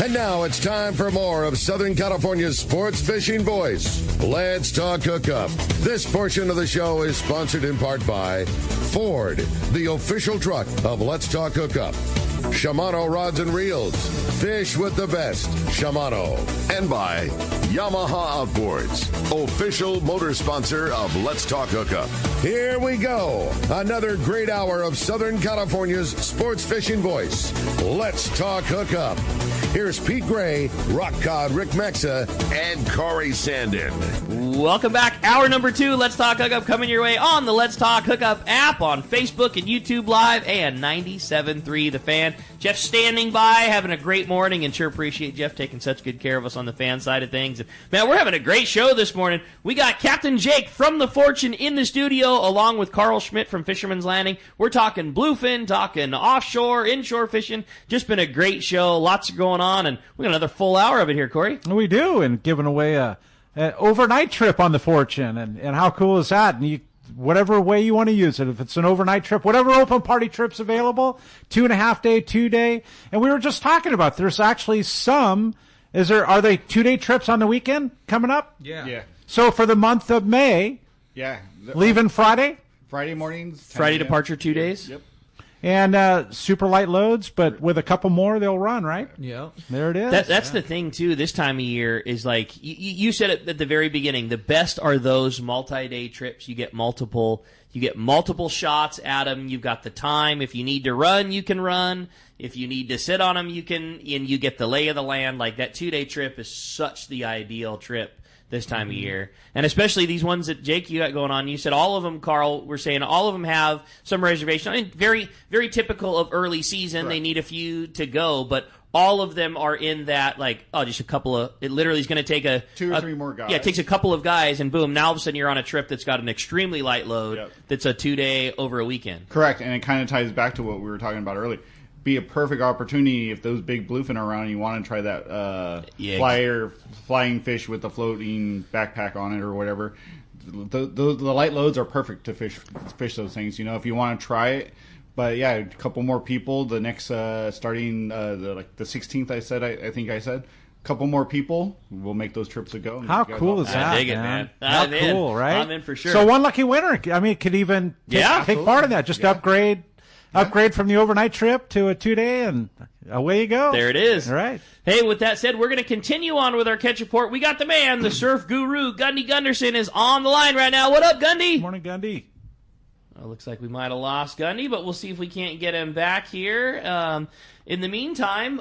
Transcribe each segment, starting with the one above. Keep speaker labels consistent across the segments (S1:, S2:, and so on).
S1: And now it's time for more of Southern California's sports fishing voice. Let's talk hookup. This portion of the show is sponsored in part by Ford, the official truck of Let's Talk Hookup. Shimano Rods and Reels. Fish with the best. Shimano. And by Yamaha Outboards, official motor sponsor of Let's Talk Hookup. Here we go. Another great hour of Southern California's sports fishing voice. Let's Talk Hookup. Here's Pete Gray, Rock Cod Rick Mexa, and Corey Sandin.
S2: Welcome back. Hour number 2, Let's Talk Hookup, coming your way on the Let's Talk Hookup app on Facebook and YouTube Live and 97.3 The Fan. Jeff standing by, having a great morning, and sure appreciate Jeff taking such good care of us on the fan side of things. And, man, we're having a great show this morning. We got Captain Jake from the Fortune in the studio, along with Carl Schmidt from Fisherman's Landing. We're talking bluefin, talking offshore, inshore fishing. Just been a great show. Lots going on, and we got another full hour of it here, Corey.
S3: We do, and giving away an overnight trip on the Fortune, and how cool is that? And whatever way you want to use it, if it's an overnight trip, whatever open party trip's available, 2.5 day, 2 day. And we were just talking about, there's actually some, are they 2 day trips on the weekend coming up?
S4: Yeah.
S3: So for the month of May, leaving Friday
S4: mornings,
S2: Friday departure, 2 days.
S4: Yep.
S3: And super light loads, but with a couple more, they'll run, right?
S4: Yeah.
S3: There it is.
S2: That's the thing, too, this time of year is like, you said it at the very beginning, the best are those multi-day trips. You get multiple shots at them. You've got the time. If you need to run, you can run. If you need to sit on them, you can, and you get the lay of the land. Like, that 2 day trip is such the ideal trip this time of year. And especially these ones that, Jake, you got going on. You said all of them, Carl, we're saying all of them have some reservation. I mean, very, very typical of early season. Correct. They need a few to go, but all of them are in that, like, just a couple of, it literally is going to take
S4: two or three more guys.
S2: Yeah, it takes a couple of guys, and boom, now all of a sudden you're on a trip that's got an extremely light load that's a 2 day over a weekend.
S4: Correct, and it kind of ties back to what we were talking about earlier. Be a perfect opportunity if those big bluefin are around and you want to try that flying fish with the floating backpack on it or whatever. The light loads are perfect to fish those things. You know, if you want to try it. But yeah, a couple more people. The next starting the 16th, I think I said. A couple more people will make those trips a go.
S3: How cool is that?
S2: I dig it, man.
S3: How cool, right?
S2: I'm in for sure.
S3: So one lucky winner, I mean, could even take part in that. Just upgrade from the overnight trip to a 2 day, and away you go.
S2: There it is.
S3: All right.
S2: Hey, with that said, we're going to continue on with our catch report. We got the man, the surf guru, Gundy Gunderson, is on the line right now. What up, Gundy?
S3: Morning, Gundy.
S2: Well, looks like we might have lost Gundy, but we'll see if we can't get him back here. In the meantime,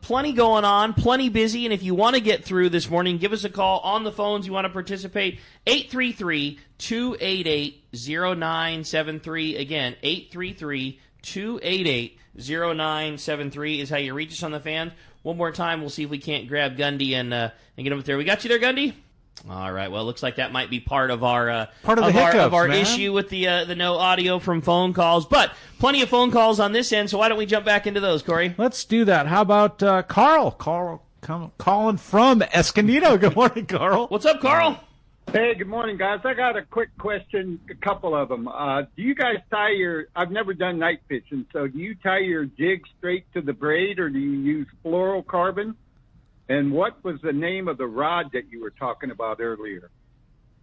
S2: plenty going on, plenty busy, and if you want to get through this morning, give us a call on the phones. You want to participate, 833-288-0973. Again, 833-288-0973 is how you reach us on the fan. One more time, we'll see if we can't grab Gundy and get him up there. We got you there, Gundy? All right. Well, it looks like that might be part of our issue with the no audio from phone calls, but plenty of phone calls on this end. So why don't we jump back into those, Corey?
S3: Let's do that. How about Carl? Carl calling from Escondido. Good morning, Carl.
S2: What's up, Carl?
S5: Hey, good morning, guys. I got a quick question, a couple of them. Do you guys I've never done night fishing, so do you tie your jig straight to the braid, or do you use fluorocarbon? And what was the name of the rod that you were talking about earlier?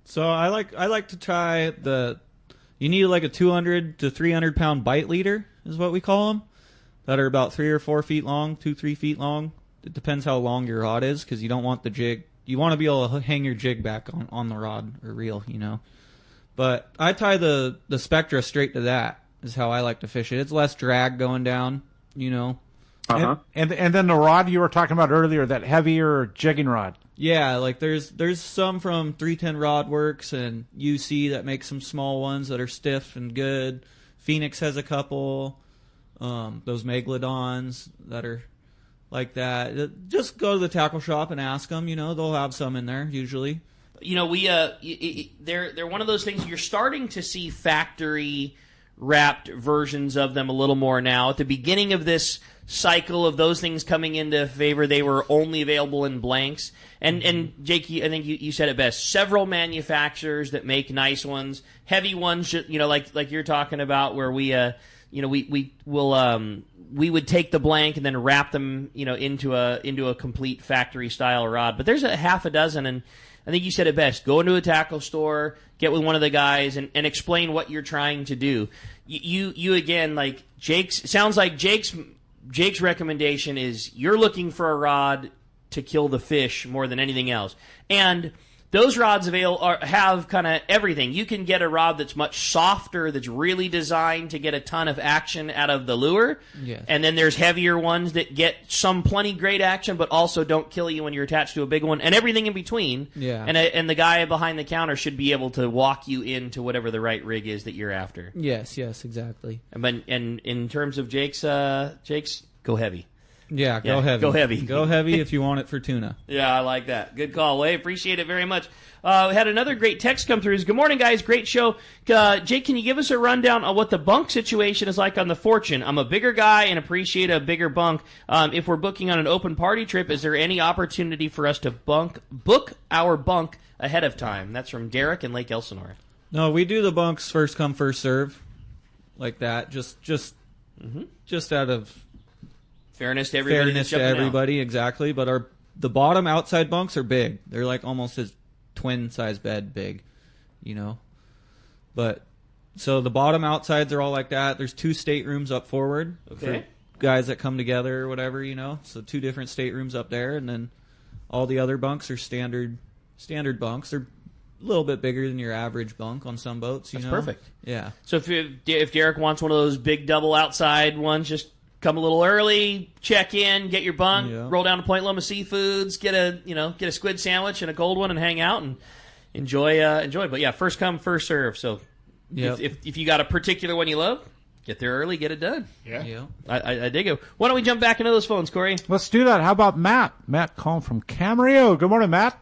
S6: So I like to try you need like a 200 to 300 pound bite leader is what we call them, that are about 3 or 4 feet long, 2-3 feet long. It depends how long your rod is, because you don't want the jig. You want to be able to hang your jig back on the rod or reel, you know. But I tie the Spectra straight to that is how I like to fish it. It's less drag going down, you know.
S3: Uh-huh. And then the rod you were talking about earlier, that heavier jigging rod.
S6: Yeah, like there's some from 310 Rod Works and UC that makes some small ones that are stiff and good. Phoenix has a couple. Those Megalodons that are like that. Just go to the tackle shop and ask them. You know, they'll have some in there usually.
S2: You know, they're one of those things you're starting to see factory wrapped versions of them a little more now. At the beginning of this cycle of those things coming into favor, they were only available in blanks. And Jake, I think you said it best. Several manufacturers that make nice ones, heavy ones, you know, like you're talking about, where we we would take the blank and then wrap them, into a complete factory style rod. But there's a half a dozen, and I think you said it best. Go into a tackle store, get with one of the guys, and explain what you're trying to do. You again, like sounds like Jake's recommendation is you're looking for a rod to kill the fish more than anything else. And those rods have kind of everything. You can get a rod that's much softer, that's really designed to get a ton of action out of the lure.
S6: Yes.
S2: And then there's heavier ones that get plenty great action, but also don't kill you when you're attached to a big one, and everything in between.
S6: Yeah.
S2: And the guy behind the counter should be able to walk you into whatever the right rig is that you're after.
S6: Yes, exactly.
S2: And in terms of Jake's, go heavy.
S6: Yeah, go heavy.
S2: Go heavy.
S6: Go heavy if you want it for tuna.
S2: Yeah, I like that. Good call, Way. Appreciate it very much. We had another great text come through. Good morning, guys. Great show. Jake, can you give us a rundown on what the bunk situation is like on the Fortune? I'm a bigger guy and appreciate a bigger bunk. If we're booking on an open party trip, is there any opportunity for us to book our bunk ahead of time? That's from Derek in Lake Elsinore.
S6: No, we do the bunks first come, first serve, like that. Just out of
S2: fairness to everybody.
S6: Exactly. But the bottom outside bunks are big. They're like almost his twin size bed big, But so the bottom outsides are all like that. There's 2 staterooms up forward for guys that come together or whatever, So 2 different staterooms up there, and then all the other bunks are standard bunks. They're a little bit bigger than your average bunk on some boats.
S2: That's perfect.
S6: Yeah.
S2: So if Derek wants one of those big double outside ones, just come a little early, check in, get your bunk, roll down to Point Loma Seafoods, get a squid sandwich and a cold one, and hang out and enjoy. But yeah, first come, first serve. So if you got a particular one you love, get there early, get it done.
S4: Yeah.
S2: I dig it. Why don't we jump back into those phones, Corey?
S3: Let's do that. How about Matt? Matt calling from Camarillo. Good morning, Matt.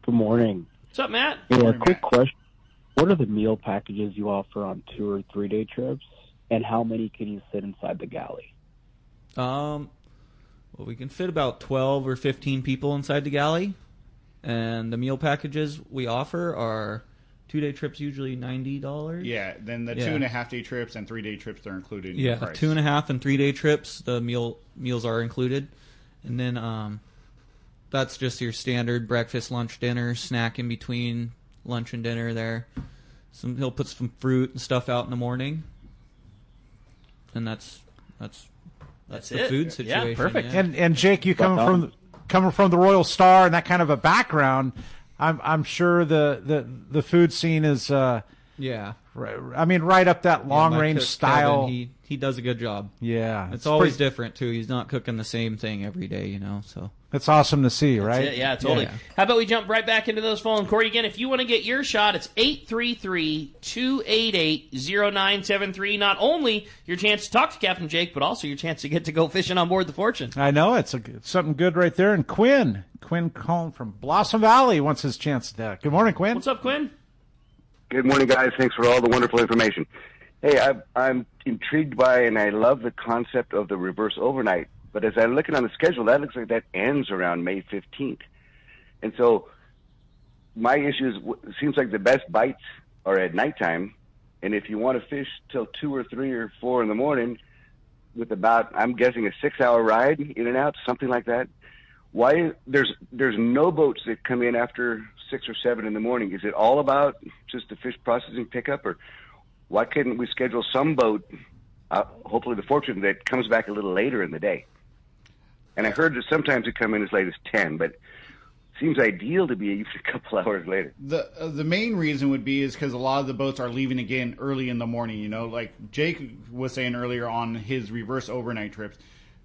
S7: Good morning.
S2: What's up, Matt?
S7: Yeah, quick question. What are the meal packages you offer on 2 or 3 day trips, and how many can you fit inside the galley?
S6: Well, we can fit about 12 or 15 people inside the galley, and the meal packages we offer are 2-day trips usually $90.
S4: Yeah, then the 2.5-day trips and 3-day trips are included in
S6: your
S4: price.
S6: 2.5 and 3-day trips, the meals are included, and then that's just your standard breakfast, lunch, dinner, snack in between lunch and dinner there. He'll put some fruit and stuff out in the morning, and that's the food situation.
S2: Yeah, perfect.
S6: Yeah.
S3: And Jake, you coming from the Royal Star and that kind of a background, I'm sure the food scene is right up that long range style.
S6: Kevin, he does a good job.
S3: Yeah,
S6: it's always different too. He's not cooking the same thing every day, So
S3: it's awesome to see, right?
S2: Yeah, totally. Yeah. How about we jump right back into those phones? Corey, again, if you want to get your shot, it's 833-288-0973. Not only your chance to talk to Captain Jake, but also your chance to get to go fishing on board the Fortune.
S3: I know, it's something good right there. And Quinn calling from Blossom Valley wants his chance to. Good morning, Quinn.
S2: What's up, Quinn?
S8: Good morning, guys. Thanks for all the wonderful information. Hey, I'm intrigued by and I love the concept of the reverse overnight. But as I'm looking on the schedule, that looks like that ends around May 15th. And so my issue is, it seems like the best bites are at nighttime. And if you want to fish till 2 or 3 or 4 in the morning with about, I'm guessing, a 6-hour ride in and out, something like that, why there's no boats that come in after 6 or 7 in the morning? Is it all about just the fish processing pickup, or why couldn't we schedule some boat, hopefully the Fortune, that comes back a little later in the day? And I heard that sometimes it come in as late as 10, but it seems ideal to be a couple hours later.
S4: The main reason would be is because a lot of the boats are leaving again early in the morning. Like Jake was saying earlier on his reverse overnight trips,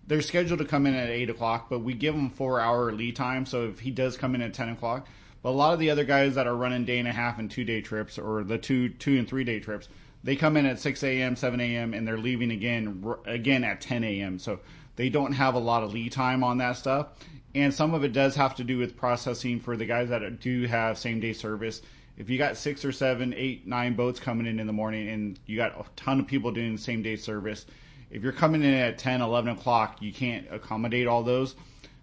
S4: they're scheduled to come in at 8 o'clock, but we give them 4-hour lead time. So if he does come in at 10 o'clock, but a lot of the other guys that are running day and a half and 2-day trips, or the 2 and 3-day trips, they come in at 6 a.m., 7 a.m., and they're leaving again at 10 a.m. So they don't have a lot of lead time on that stuff. And some of it does have to do with processing for the guys that do have same-day service. If you got 6 or 7, 8, 9 boats coming in the morning and you got a ton of people doing same-day service, if you're coming in at 10, 11 o'clock, you can't accommodate all those.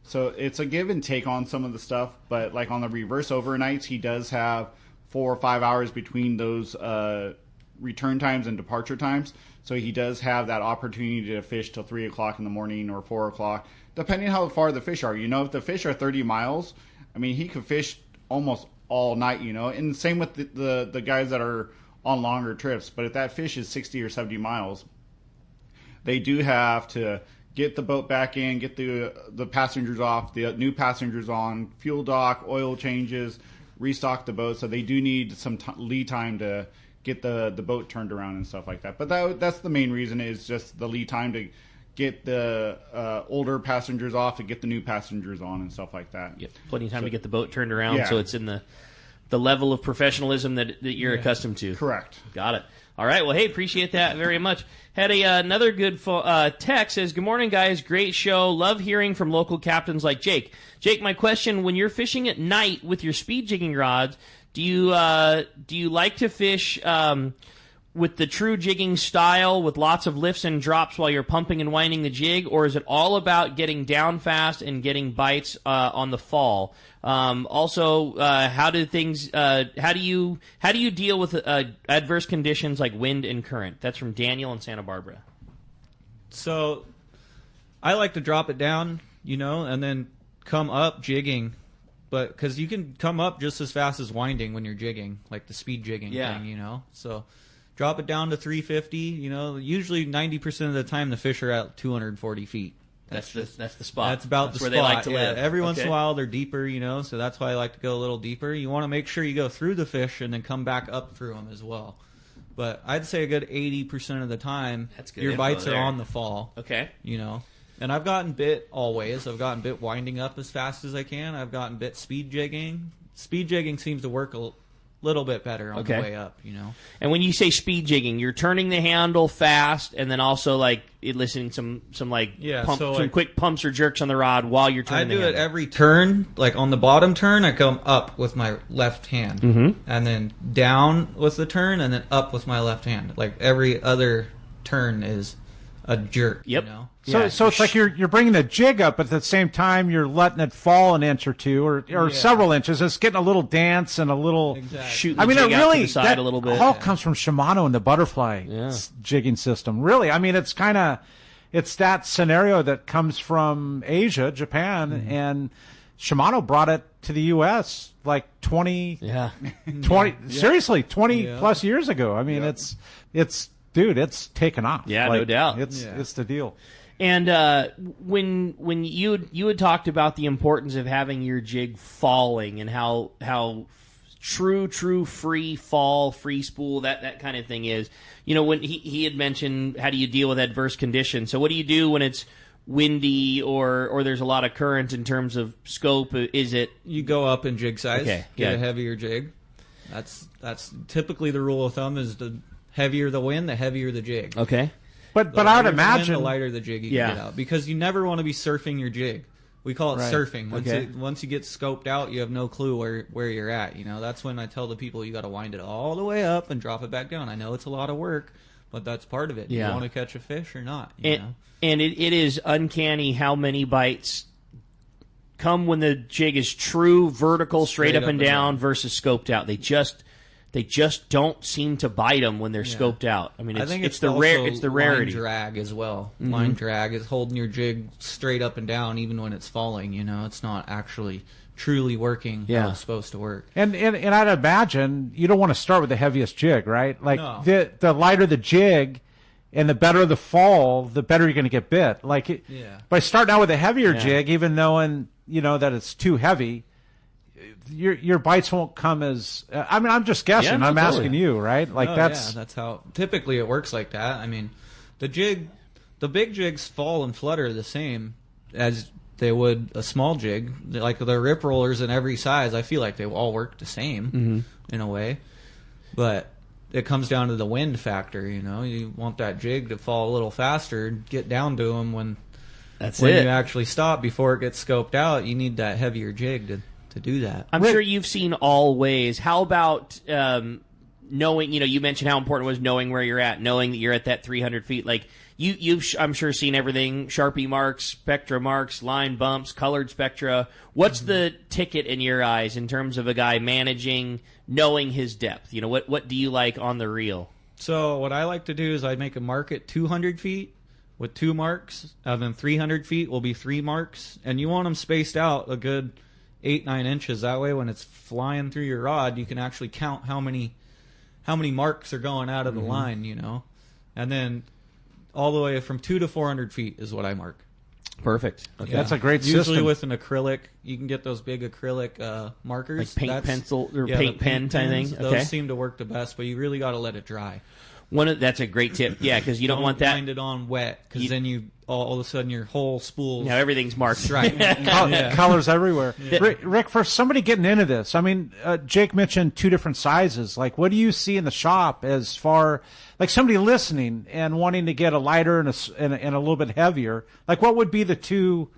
S4: So it's a give and take on some of the stuff. But like on the reverse overnights, he does have 4 or 5 hours between those return times and departure times. So he does have that opportunity to fish till 3 o'clock in the morning or 4 o'clock, depending how far the fish are. If the fish are 30 miles, I mean, he could fish almost all night, And same with the guys that are on longer trips. But if that fish is 60 or 70 miles, they do have to get the boat back in, get the passengers off, the new passengers on, fuel dock, oil changes, restock the boat. So they do need some lead time to get the boat turned around and stuff like that. But that's the main reason, is just the lead time to get the older passengers off and get the new passengers on and stuff like that.
S2: Yep. Plenty of time to get the boat turned around, so it's in the level of professionalism that you're accustomed to.
S4: Correct.
S2: Got it. All right. Well, hey, appreciate that very much. Had another good text. Says, good morning, guys. Great show. Love hearing from local captains like Jake. Jake, my question, when you're fishing at night with your speed jigging rods, do you like to fish with the true jigging style with lots of lifts and drops while you're pumping and winding the jig, or is it all about getting down fast and getting bites on the fall? Also, how do you deal with adverse conditions like wind and current? That's from Daniel in Santa Barbara.
S6: So I like to drop it down, and then come up jigging. But because you can come up just as fast as winding when you're jigging, like the speed jigging thing, So drop it down to 350. Usually 90% of the time the fish are at 240 feet.
S2: That's the spot.
S6: That's about
S2: that's
S6: the
S2: where
S6: spot.
S2: they like to live.
S6: Every once in a while they're deeper, So that's why I like to go a little deeper. You want to make sure you go through the fish and then come back up through them as well. But I'd say a good 80% of the time, your bites are on the fall.
S2: Okay.
S6: And I've gotten bit all ways. I've gotten bit winding up as fast as I can. I've gotten bit speed jigging. Speed jigging seems to work a little bit better on the way up,
S2: And when you say speed jigging, you're turning the handle fast and then also like eliciting some quick pumps or jerks on the rod while you're turning the handle.
S6: I do it every turn. Like on the bottom turn, I come up with my left hand. And then down with the turn and then up with my left hand. Like every other turn is a jerk,
S3: So it's like you're bringing the jig up, but at the same time you're letting it fall an inch or two or several inches. It's getting a little dance and a little
S2: shooting the jig out to the side a little bit.
S3: All comes from Shimano and the butterfly jigging system. Really, I mean, it's that scenario that comes from Asia, Japan, and Shimano brought it to the U.S. like 20 plus years ago. I mean, it's taken off.
S2: Yeah, no doubt.
S3: It's the deal.
S2: And when you had talked about the importance of having your jig falling and how true free fall, free spool, that kind of thing is, when he had mentioned how do you deal with adverse conditions. So what do you do when it's windy or there's a lot of current in terms of scope? Is it
S6: you go up in jig size, get a heavier jig. That's typically the rule of thumb is the heavier the wind, the heavier the jig.
S2: Okay.
S3: But I would imagine
S6: the lighter the jig you can get out, because you never want to be surfing your jig. We call it surfing. Once you get scoped out, you have no clue where you're at. That's when I tell the people you got to wind it all the way up and drop it back down. I know it's a lot of work, but that's part of it. You want to catch a fish or not?
S2: And it is uncanny how many bites come when the jig is true vertical, straight up and down versus scoped out. They just don't seem to bite them when they're scoped out. I mean, it's the rarity.
S6: Line drag as well. Line drag is holding your jig straight up and down even when it's falling. It's not actually truly working how it's supposed to work.
S3: And I'd imagine you don't want to start with the heaviest jig, right? Like the lighter the jig and the better the fall, the better you're going to get bit. Like by starting out with a heavier jig, even knowing that it's too heavy, your bites won't come as. I mean, I'm just guessing. I'm asking you, right? Like
S6: that's how typically it works like that. I mean, the big jigs fall and flutter the same as they would a small jig. Like the rip rollers in every size, I feel like they all work the same in a way, but it comes down to the wind factor. You want that jig to fall a little faster, get down to them when you actually stop before it gets scoped out. You need that heavier jig to do that.
S2: I'm sure you've seen all ways. How about knowing, you mentioned how important it was knowing where you're at, knowing that you're at that 300 feet. Like, you've, I'm sure, seen everything, Sharpie marks, spectra marks, line bumps, colored spectra. What's the ticket in your eyes in terms of a guy managing, knowing his depth? What do you like on the reel?
S6: So what I like to do is I make a mark at 200 feet with 2 marks, and then 300 feet will be 3 marks, and you want them spaced out a good 8-9 inches. That way, when it's flying through your rod, you can actually count how many marks are going out of the line, you know. And then all the way from 200 to 400 feet is what I mark.
S2: Perfect. Okay.
S3: That's a great
S6: Usually
S3: system.
S6: with an acrylic, you can get those big acrylic markers.
S2: Like paint pencil or paint pen type thing?
S6: Those
S2: Okay.
S6: seem to work the best, but you really got to let it dry.
S2: That's a great tip. Yeah, because you don't want that.
S6: Wind it on wet, because then you all of a sudden your whole spool.
S2: Yeah, everything's marked.
S6: Right.
S3: Colors everywhere. Rick, for somebody getting into this, I mean, Jake mentioned 2 different sizes. Like, what do you see in the shop as far, like somebody listening and wanting to get a lighter and a little bit heavier? Like, what would be the 2?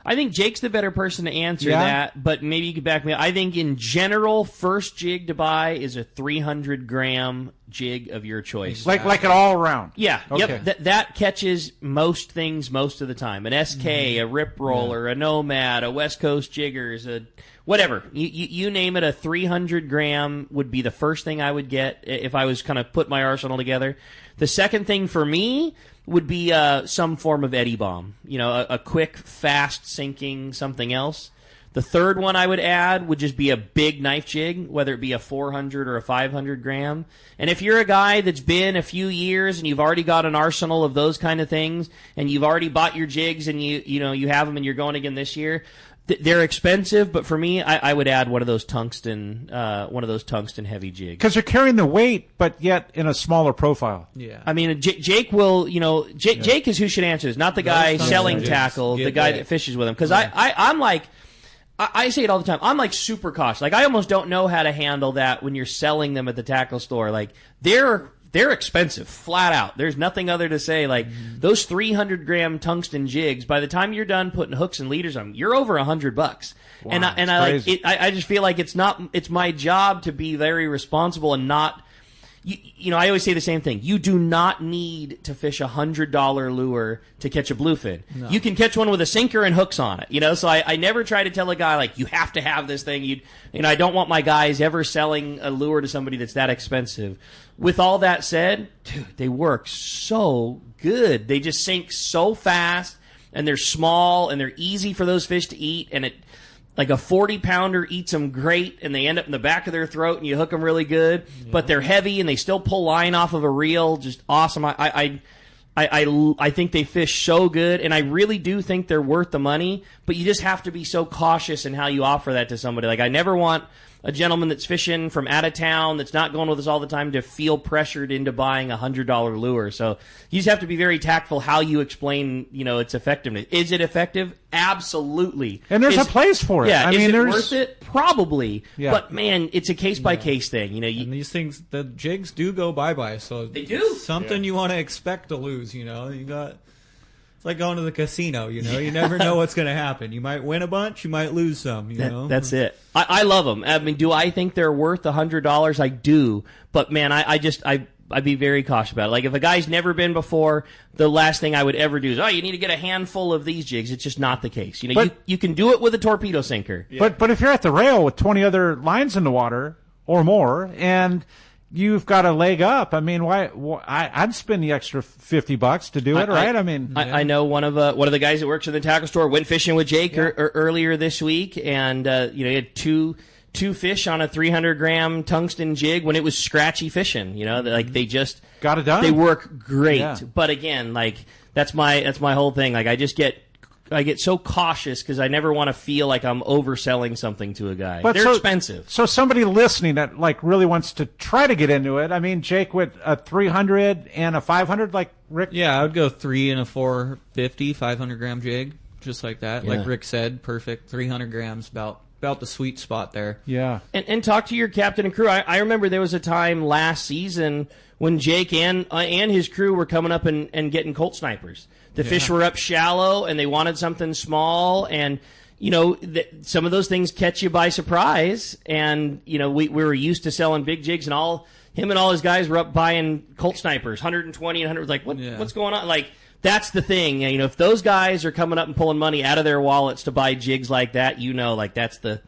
S2: I think Jake's the better person to answer that, but maybe you could back me up. I think in general, first jig to buy is a 300-gram jig of your choice.
S3: Like it all around.
S2: Yeah.
S3: Okay.
S2: Yep. That catches most things most of the time. An SK, a Rip Roller, a Nomad, a West Coast Jiggers, a whatever. You name it, a 300-gram would be the first thing I would get if I was kind of put my arsenal together. The second thing for me would be some form of eddy bomb. You know, a quick, fast sinking something else. The third one I would add would just be a big knife jig, whether it be a 400 or a 500 gram. And if you're a guy that's been a few years and you've already got an arsenal of those kind of things, and you've already bought your jigs and you have them and you're going again this year, they're expensive. But for me, I would add one of those tungsten heavy jigs,
S3: because they're carrying the weight, but yet in a smaller profile.
S6: Yeah.
S2: I mean, Jake will, Jake is who should answer this, not the guy selling tackle, the guy that fishes with him. Because I'm like, I say it all the time. I'm like super cautious. Like, I almost don't know how to handle that when you're selling them at the tackle store. Like, they're expensive, flat out. There's nothing other to say. Like, those 300-gram tungsten jigs, by the time you're done putting hooks and leaders on them, you're over $100. Wow, and I just feel like it's my job to be very responsible and not. I always say the same thing. You do not need to fish a $100 lure to catch a bluefin. No. You can catch one with a sinker and hooks on it. So I never try to tell a guy, like, you have to have this thing. I don't want my guys ever selling a lure to somebody that's that expensive. With all that said, dude, they work so good. They just sink so fast, and they're small, and they're easy for those fish to eat, and like a 40-pounder eats them great, and they end up in the back of their throat, and you hook them really good. Yeah. But they're heavy, and they still pull line off of a reel. Just awesome. I think they fish so good, and I really do think they're worth the money. But you just have to be so cautious in how you offer that to somebody. Like, I never want a gentleman that's fishing from out of town that's not going with us all the time to feel pressured into buying a $100 lure. So you just have to be very tactful how you explain, its effectiveness. Is it effective? Absolutely.
S3: And there's a place for it.
S2: Yeah. Is it worth it? Probably. Yeah. But man, it's a case by case thing.
S6: And these things, the jigs do go bye-bye. So
S2: they do.
S6: Something you want to expect to lose. You got. It's like going to the casino, you never know what's going to happen. You might win a bunch, you might lose some,
S2: That's it. I love them. I mean, do I think they're worth $100? I do. But man, I'd be very cautious about it. Like, if a guy's never been before, the last thing I would ever do is, you need to get a handful of these jigs. It's just not the case. You can do it with a torpedo sinker.
S3: Yeah. But if you're at the rail with 20 other lines in the water or more, and you've got a leg up, I mean, why I'd spend the extra $50 to do it, right?
S2: I know one of the guys that works in the tackle store went fishing with Jake earlier this week, and he had two fish on a 300-gram tungsten jig when it was scratchy fishing. They just
S3: got it done.
S2: They work great, but again, like, that's my whole thing. Like, I get so cautious because I never want to feel like I'm overselling something to a guy. But they're expensive.
S3: So somebody listening that really wants to try to get into it, I mean, Jake, with a 300 and a 500, like Rick?
S6: Yeah, I would go 3 and a 450, 500-gram jig, just like that. Yeah. Like Rick said, perfect. 300 grams, about the sweet spot there.
S3: Yeah.
S2: And talk to your captain and crew. I remember there was a time last season when Jake and his crew were coming up and getting Colt snipers. The fish were up shallow, and they wanted something small, and some of those things catch you by surprise. And we were used to selling big jigs, and him and all his guys were up buying Colt snipers, 120 and 100. Like, what's going on? Like, that's the thing. If those guys are coming up and pulling money out of their wallets to buy jigs like that, like, that's the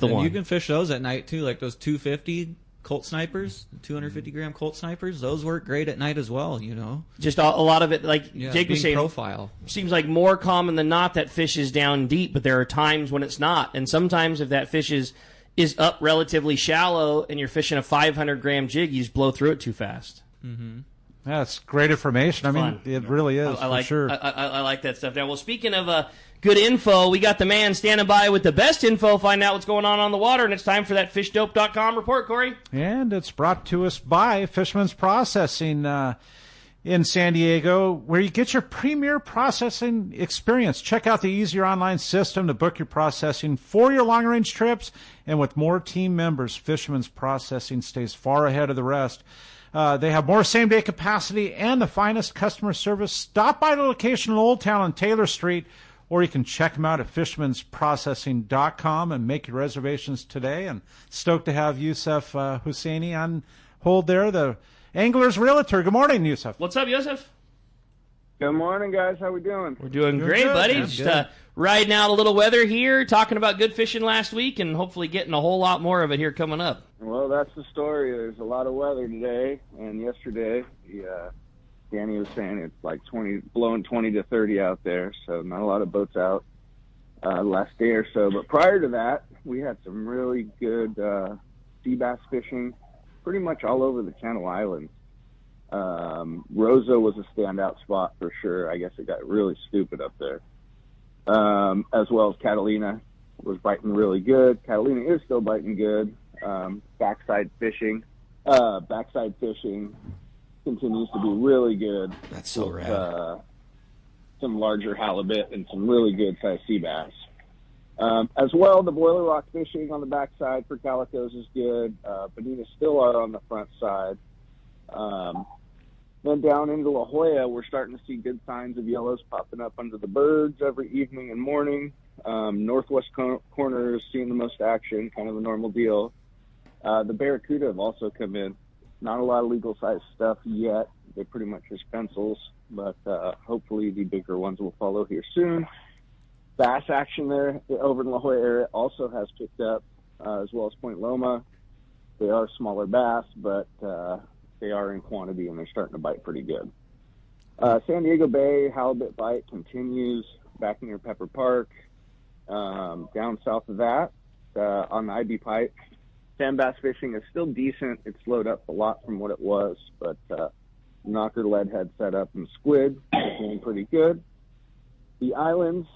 S2: one.
S6: You can fish those at night too, like those 250 Colt snipers, 250-gram Colt snipers, those work great at night as well,
S2: Just a lot of it, like Jake was saying,
S6: profile.
S2: Seems like more common than not that fish is down deep, but there are times when it's not. And sometimes if that fish is up relatively shallow and you're fishing a 500-gram jig, you just blow through it too fast.
S6: Mm-hmm.
S3: That's great information. I mean, it really is, for sure.
S2: I like that stuff. Now, well, speaking of good info, we got the man standing by with the best info, find out what's going on the water, and it's time for that fishdope.com report, Corey.
S3: And it's brought to us by Fisherman's Processing in San Diego, where you get your premier processing experience. Check out the easier online system to book your processing for your long-range trips, and with more team members, Fisherman's Processing stays far ahead of the rest. They have more same-day capacity and the finest customer service. Stop by the location in Old Town on Taylor Street, or you can check them out at fishermansprocessing.com and make your reservations today. And stoked to have Yusuf Husseini on hold there, the Angler's Realtor. Good morning, Yusuf.
S2: What's up, Yusuf?
S9: Good morning, guys. How we doing?
S2: We're doing great, buddy.
S3: Yeah,
S2: Just riding out a little weather here, talking about good fishing last week, and hopefully getting a whole lot more of it here coming up.
S9: Well, that's the story. There's a lot of weather today and yesterday. Danny was saying it's like blowing 20 to 30 out there, so not a lot of boats out last day or so. But prior to that, we had some really good sea bass fishing pretty much all over the Channel Islands. Rosa was a standout spot for sure. I guess it got really stupid up there. As well as Catalina was biting really good. Catalina is still biting good. Backside fishing continues to be really good.
S2: That's so
S9: with,
S2: rad.
S9: Some larger halibut and some really good sized sea bass. As well, the boiler rock fishing on the backside for calicos is good. Bonitas still are on the front side. Then down into La Jolla, we're starting to see good signs of yellows popping up under the birds every evening and morning. Northwest corner is seeing the most action, kind of a normal deal. The Barracuda have also come in. Not a lot of legal size stuff yet. They're pretty much just pencils, but hopefully the bigger ones will follow here soon. Bass action there over in La Jolla area also has picked up, as well as Point Loma. They are smaller bass, but they are in quantity and they're starting to bite pretty good. San Diego Bay halibut bite continues back near Pepper Park. Down south of that, on the IB Pipe, sand bass fishing is still decent. It's slowed up a lot from what it was, but knocker lead head set up and squid are doing pretty good. The islands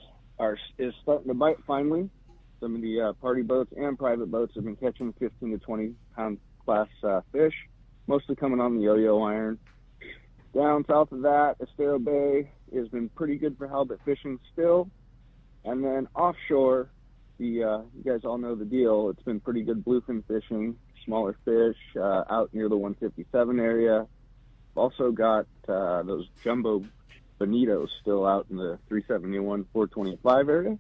S9: is starting to bite finally. Some of the party boats and private boats have been catching 15 to 20 pound class fish, mostly coming on the yo-yo iron. Down south of that, Estero Bay has been pretty good for halibut fishing still. And then offshore, you guys all know the deal. It's been pretty good bluefin fishing, smaller fish out near the 157 area. Also got those jumbo bonitos still out in the 371, 425 area.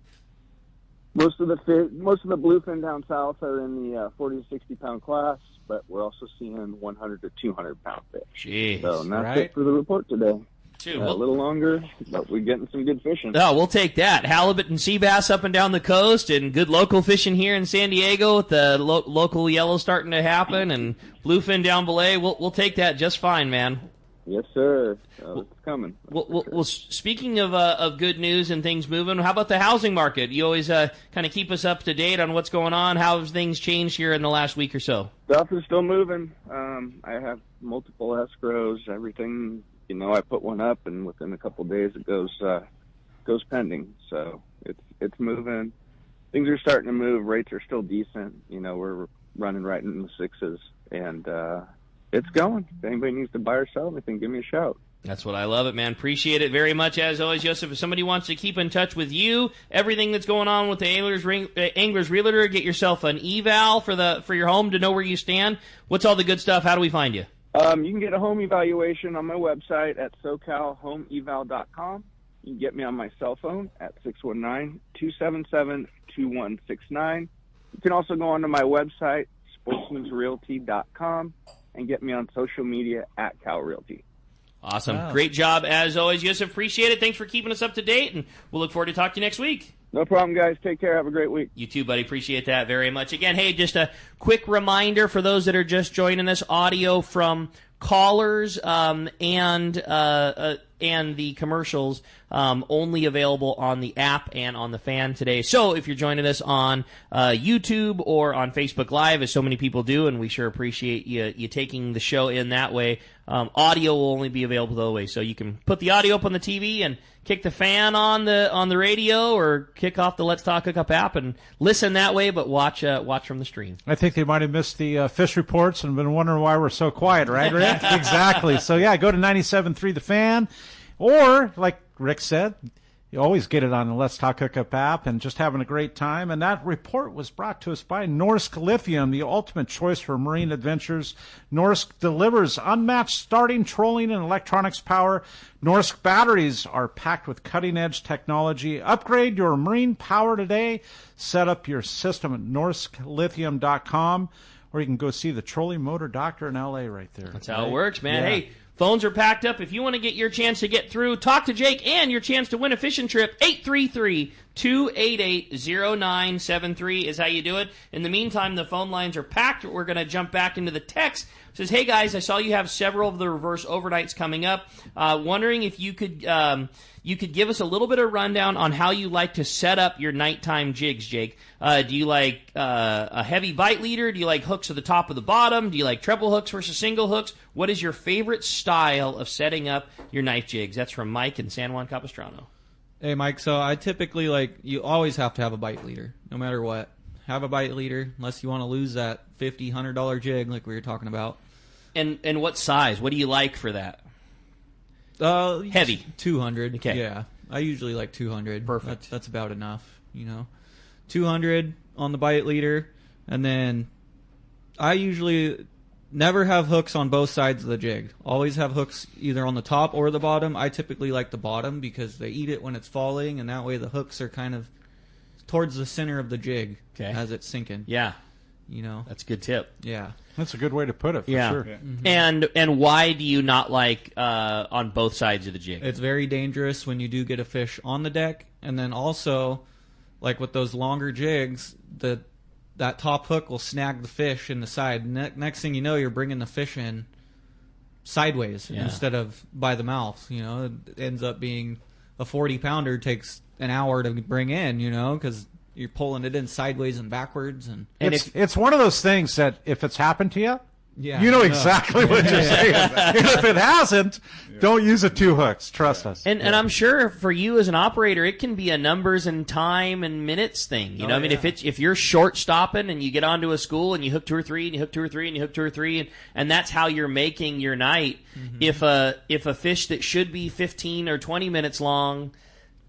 S9: Most of the bluefin down south are in the 40 to 60 pound class, but we're also seeing 100 to 200 pound fish.
S2: Jeez,
S9: so that's it for the report today.
S2: Dude,
S9: a little longer, but we're getting some good fishing.
S2: Oh, we'll take that. Halibut and sea bass up and down the coast, and good local fishing here in San Diego with the local yellow starting to happen, and bluefin down below. We'll take that just fine, man.
S9: Yes, sir. It's coming.
S2: Well, speaking of good news and things moving, how about the housing market? You always kind of keep us up to date on what's going on. How have things changed here in the last week or so?
S9: Stuff is still moving. I have multiple escrows. Everything, I put one up, and within a couple of days it goes pending. So it's moving. Things are starting to move. Rates are still decent. We're running right in the sixes, and it's going. If anybody needs to buy or sell anything, give me a shout.
S2: That's what I love it, man. Appreciate it very much, as always, Joseph. If somebody wants to keep in touch with you, everything that's going on with the Angler's Realtor, get yourself an eval for your home to know where you stand. What's all the good stuff? How do we find you?
S9: You can get a home evaluation on my website at SoCalHomeEval.com. You can get me on my cell phone at 619-277-2169. You can also go onto my website, sportsmansrealty.com, and get me on social media at Cal Realty.
S2: Awesome. Wow. Great job, as always, Yusuf. Appreciate it. Thanks for keeping us up to date, and we'll look forward to talking to you next week.
S9: No problem, guys. Take care. Have a great week.
S2: You too, buddy. Appreciate that very much. Again, hey, just a quick reminder for those that are just joining us, audio from callers and the commercials only available on the app and on the fan today. So if you're joining us on YouTube or on Facebook Live, as so many people do, and we sure appreciate you taking the show in that way, audio will only be available the other way. So you can put the audio up on the TV and kick the fan on the radio, or kick off the Let's Talk Hookup app and listen that way, but watch from the stream.
S3: I think they might have missed the fish reports and been wondering why we're so quiet, right, Rick? Exactly. So, yeah, go to 97.3 The Fan, or, like Rick said, you always get it on the Let's Talk Hookup app, and just having a great time. And that report was brought to us by Norsk Lithium, the ultimate choice for marine adventures. Norsk delivers unmatched starting, trolling, and electronics power. Norsk batteries are packed with cutting-edge technology. Upgrade your marine power today. Set up your system at norsklithium.com, or you can go see the trolling motor doctor in L.A. right there.
S2: That's how it works, man. Yeah. Hey, phones are packed up. If you want to get your chance to get through, talk to Jake and your chance to win a fishing trip, 833-288-0973 is how you do it. In the meantime, the phone lines are packed. We're going to jump back into the text. It says, hey, guys, I saw you have several of the reverse overnights coming up. Wondering if you could give us a little bit of rundown on how you like to set up your nighttime jigs, Jake. Do you like a heavy bite leader? Do you like hooks at the top of the bottom? Do you like treble hooks versus single hooks? What is your favorite style of setting up your night jigs? That's from Mike in San Juan Capistrano.
S6: Hey, Mike, so I typically, you always have to have a bite leader, no matter what. Have a bite leader, unless you want to lose that $50, $100 jig like we were talking about.
S2: And what size? What do you like for that? Heavy.
S6: 200.
S2: Okay.
S6: Yeah. I usually like 200.
S2: Perfect.
S6: That's about enough, 200 on the bite leader, and then I usually never have hooks on both sides of the jig. Always have hooks either on the top or the bottom. I typically like the bottom because they eat it when it's falling, and that way the hooks are kind of towards the center of the jig as it's sinking.
S2: Yeah.
S6: That's
S2: a good tip.
S6: Yeah.
S3: That's a good way to put it, for sure.
S2: Yeah. Mm-hmm. And why do you not like on both sides of the jig?
S6: It's very dangerous when you do get a fish on the deck, and then also, like with those longer jigs, that top hook will snag the fish in the side. Next thing you know, you're bringing the fish in sideways instead of by the mouth. It ends up being a 40-pounder takes an hour to bring in, because you're pulling it in sideways and backwards. And
S3: it's one of those things that if it's happened to you, you know exactly what you're saying. And if it hasn't, don't use it two hooks. Trust us.
S2: And I'm sure for you as an operator, it can be a numbers and time and minutes thing. If you're short stopping and you get onto a school and you hook 2 or 3 and you hook 2 or 3 and you hook 2 or 3 and that's how you're making your night. Mm-hmm. If a fish that should be 15 or 20 minutes long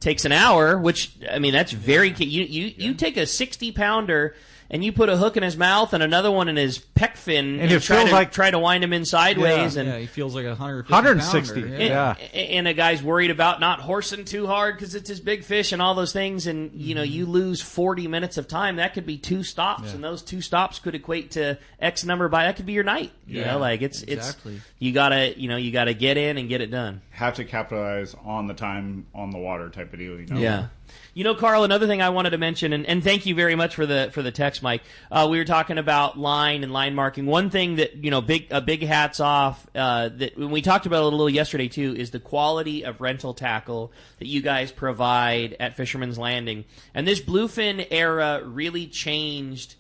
S2: takes an hour, which that's very you take a 60-pounder and you put a hook in his mouth and another one in his pec fin
S3: and
S2: try to wind him in sideways.
S6: He feels like 160.
S2: And a guy's worried about not horsing too hard because it's his big fish and all those things, and you lose 40 minutes of time. That could be 2 stops, and those 2 stops could equate to X number that could be your night.
S6: Exactly.
S2: You gotta get in and get it done.
S4: Have to capitalize on the time on the water type of deal.
S2: Yeah. Carl, another thing I wanted to mention, and thank you very much for the text, Mike. We were talking about line and line marking. One thing that, big hats off, that we talked about it a little yesterday too, is the quality of rental tackle that you guys provide at Fisherman's Landing. And this bluefin era really changed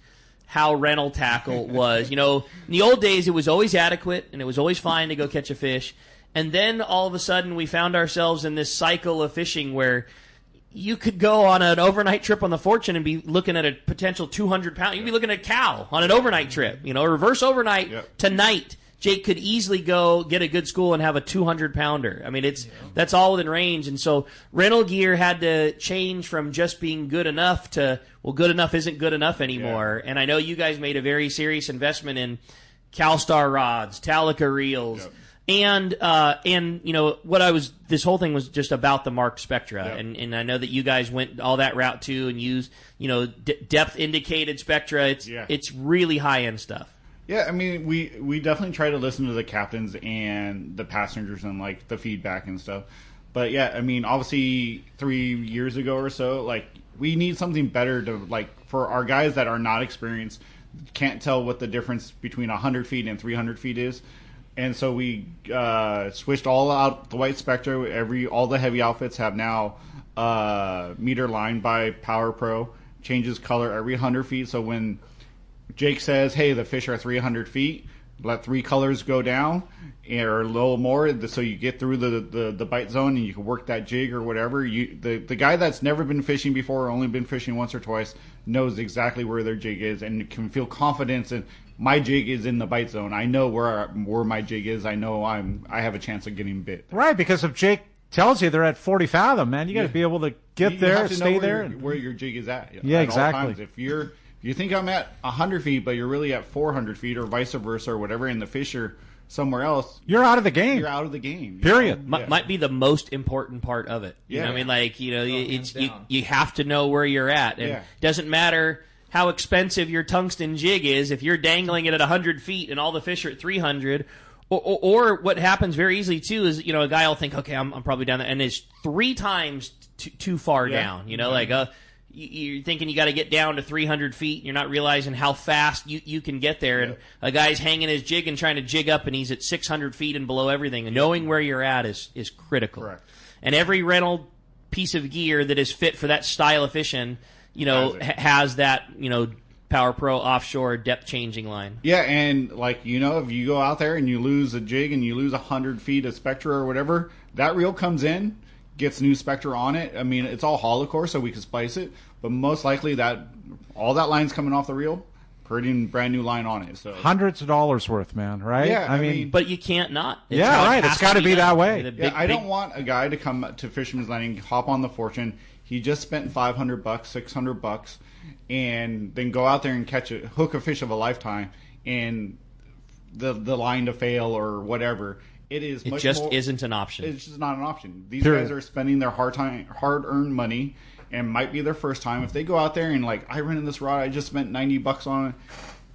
S2: how rental tackle was. In the old days, it was always adequate and it was always fine to go catch a fish. And then all of a sudden we found ourselves in this cycle of fishing where you could go on an overnight trip on the Fortune and be looking at a potential 200-pound. You'd be looking at a cow on an overnight trip. A reverse overnight tonight. Jake could easily go get a good school and have a 200-pounder. That's all within range. And so rental gear had to change from just being good enough to, good enough isn't good enough anymore. Yeah. And I know you guys made a very serious investment in CalStar rods, Talica reels. Yep. And this whole thing was just about the marked spectra. Yep. And I know that you guys went all that route too and used, depth indicated spectra. It's really high end stuff.
S4: Yeah, we definitely try to listen to the captains and the passengers and the feedback and stuff. But yeah, obviously 3 years ago or so, we need something better to, like, for our guys that are not experienced, can't tell what the difference between 100 feet and 300 feet is. And so we switched all out the white Spectra. All the heavy outfits have now meter line by Power Pro, changes color every 100 feet. So when Jake says, hey, the fish are 300 feet, let 3 colors go down or a little more, so you get through the bite zone and you can work that jig or whatever. The guy that's never been fishing before or only been fishing once or twice knows exactly where their jig is and can feel confidence in, my jig is in the bite zone. I know where my jig is. I know I have a chance of getting bit.
S3: Right, because if Jake tells you they're at 40 fathom, man, you got to be able to get there, stay there.
S4: Where your jig is at.
S3: Yeah,
S4: at
S3: exactly.
S4: All times. If you think I'm at 100 feet, but you're really at 400 feet or vice versa or whatever, and the fish are somewhere else,
S3: you're out of the game.
S4: You're out of the game.
S3: Period.
S2: Might be the most important part of it. You know what I mean? Like, you have to know where you're at. And it doesn't matter how expensive your tungsten jig is if you're dangling it at 100 feet and all the fish are at 300. Or what happens very easily, too, is, a guy will think, okay, I'm probably down there, and it's 3 times too far down. You're thinking you got to get down to 300 feet, and you're not realizing how fast you can get there. And a guy's hanging his jig and trying to jig up, and he's at 600 feet and below everything. And knowing where you're at is critical.
S4: Correct.
S2: And every rental piece of gear that is fit for that style of fishing, has that, Power Pro offshore depth changing line.
S4: Yeah, and if you go out there and you lose a jig and you lose 100 feet of Spectra or whatever, that reel comes in, gets new Spectra on it. I mean, it's all hollow core, so we can splice it, but most likely all that line's coming off the reel, pretty brand new line on it. So
S3: hundreds of dollars worth, man. Right?
S4: Yeah, I mean,
S2: but you can't not.
S3: It's right. It's got to be that way.
S4: I don't want a guy to come to Fisherman's Landing, hop on the Fortune. He just spent $500, $600, and then go out there and hook a fish of a lifetime, and the line to fail or whatever. It
S2: isn't an option.
S4: It's just not an option. These guys are spending their hard-earned money, and might be their first time. If they go out there and I rented this rod, I just spent $90 on it,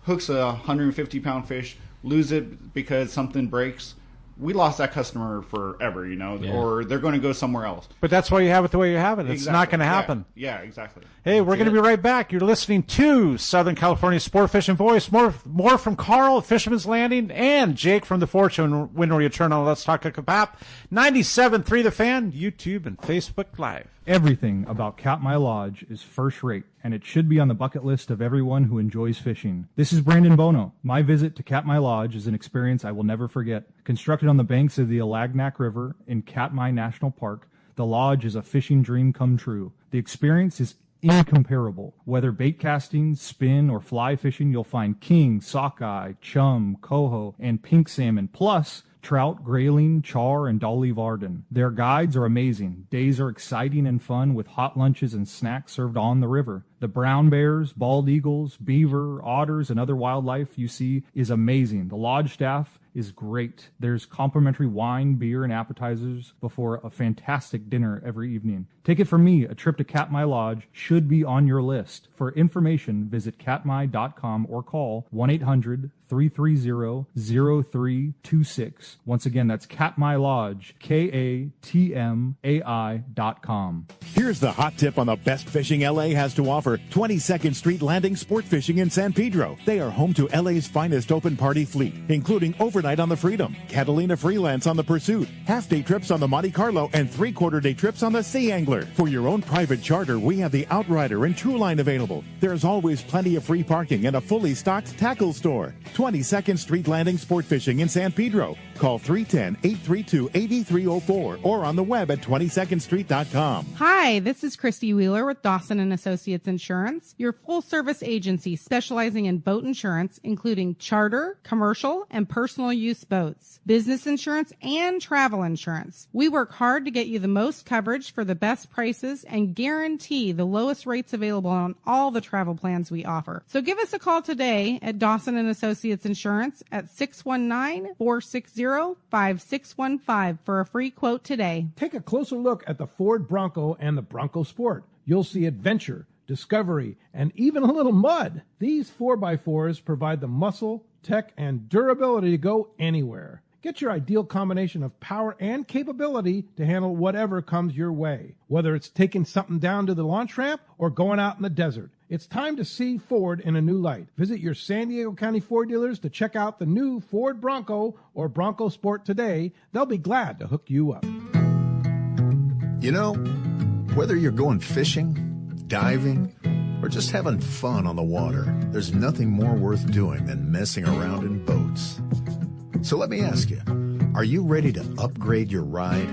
S4: hooks a 150-pound fish, lose it because something breaks, we lost that customer forever, or they're going to go somewhere else.
S3: But that's why you have it the way you have it. It's not going to happen.
S4: Yeah, exactly.
S3: Hey, we're going to be right back. You're listening to Southern California Sport Fishing Voice. More from Carl at Fisherman's Landing and Jake from the Fortune when we return on Let's Talk Hookup. 97.3 The Fan, YouTube, and Facebook Live.
S10: Everything about Katmai Lodge is first rate, and it should be on the bucket list of everyone who enjoys fishing. This is Brandon Bono. My visit to Katmai Lodge is an experience I will never forget. Constructed on the banks of the Alagnak River in Katmai National Park, the lodge is a fishing dream come true. The experience is incomparable. Whether bait casting, spin, or fly fishing, you'll find king, sockeye, chum, coho, and pink salmon, plus trout, grayling, char, and dolly varden. Their guides are amazing. Days are exciting and fun with hot lunches and snacks served on the river. The brown bears, bald eagles, beaver, otters, and other wildlife you see is amazing. The lodge staff is great. There's complimentary wine, beer, and appetizers before a fantastic dinner every evening. Take it from me, a trip to Katmai Lodge should be on your list. For information, visit katmai.com or call 1-800-330-0326. Once again, that's Katmai Lodge, KATMAI.com.
S11: Here's the hot tip on the best fishing LA has to offer. 22nd Street Landing Sport Fishing in San Pedro. They are home to LA's finest open party fleet, including overnight on the Freedom, Catalina Freelance on the Pursuit, half-day trips on the Monte Carlo, and three-quarter-day trips on the Sea Angler. For your own private charter, we have the Outrider and True Line available. There's always plenty of free parking and a fully stocked tackle store. 22nd Street Landing Sport Fishing in San Pedro. Call 310-832-8304 or on the web at 22ndstreet.com.
S12: Hi, this is Christy Wheeler with Dawson & Associates Insurance, your full-service agency specializing in boat insurance, including charter, commercial, and personal use boats, business insurance, and travel insurance. We work hard to get you the most coverage for the best prices and guarantee the lowest rates available on all the travel plans we offer. So give us a call today at Dawson & Associates Insurance at 619-460-5615 for a free quote today.
S13: Take a closer look at the Ford Bronco and the Bronco Sport. You'll see adventure, discovery, and even a little mud. These 4x4s provide the muscle, tech, and durability to go anywhere. Get your ideal combination of power and capability to handle whatever comes your way. Whether it's taking something down to the launch ramp or going out in the desert, it's time to see Ford in a new light. Visit your San Diego County Ford dealers to check out the new Ford Bronco or Bronco Sport today. They'll be glad to hook you up.
S14: You know, whether you're going fishing, diving, or just having fun on the water, there's nothing more worth doing than messing around in boats. So let me ask you, are you ready to upgrade your ride?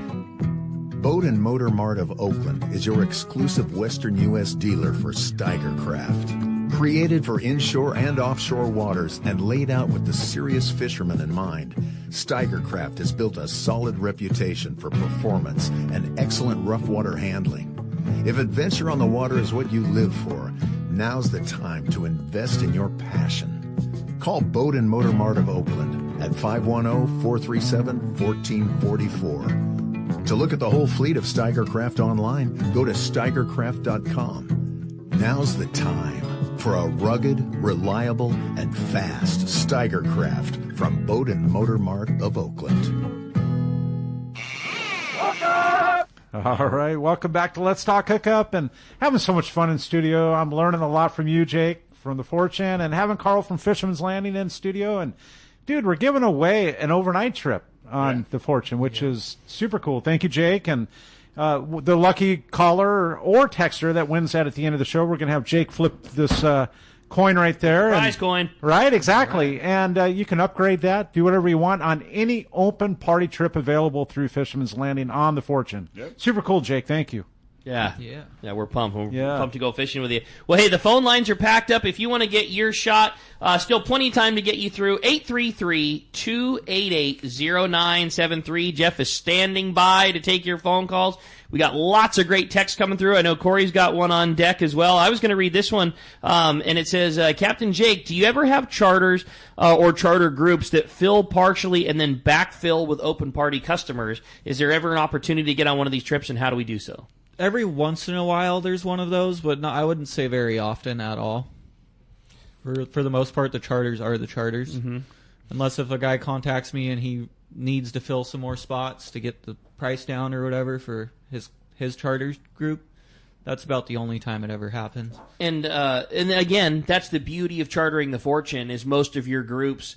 S14: Boat and Motor Mart of Oakland is your exclusive Western U.S. dealer for Steiger Craft. Created for inshore and offshore waters and laid out with the serious fisherman in mind, Steiger Craft has built a solid reputation for performance and excellent rough water handling. If adventure on the water is what you live for, now's the time to invest in your passion. Call Boat and Motor Mart of Oakland at 510-437-1444. To look at the whole fleet of Steiger Craft online, go to steigercraft.com. Now's the time for a rugged, reliable, and fast Steiger Craft from Boat and Motor Mart of Oakland.
S3: All right, welcome back to Let's Talk Hookup, and having so much fun in studio. I'm learning a lot from you, Jake, from the Fortune, and having Carl from Fisherman's Landing in studio. And dude, we're giving away an overnight trip on the Fortune, which is super cool. Thank you, Jake. And the lucky caller or texter that wins that at the end of the show, we're going to have Jake flip this coin right there.
S2: Prize coin.
S3: Right, exactly. Right. And you can upgrade that, do whatever you want on any open party trip available through Fisherman's Landing on the Fortune. Yep. Super cool, Jake. Thank you.
S2: Yeah, we're pumped. We're pumped to go fishing with you. Well, hey, the phone lines are packed up. If you want to get your shot, still plenty of time to get you through. 833-288-0973. Jeff is standing by to take your phone calls. We got lots of great texts coming through. I know Corey's got one on deck as well. I was going to read this one, and it says, Captain Jake, do you ever have charters or charter groups that fill partially and then backfill with open party customers? Is there ever an opportunity to get on one of these trips, and how do we do so?
S6: Every once in a while there's one of those, but I wouldn't say very often at all. For the most part, the charters are the charters. Mm-hmm. Unless if a guy contacts me and he needs to fill some more spots to get the price down or whatever for his charter group, that's about the only time it ever happens.
S2: And again, that's the beauty of chartering the Fortune, is most of your groups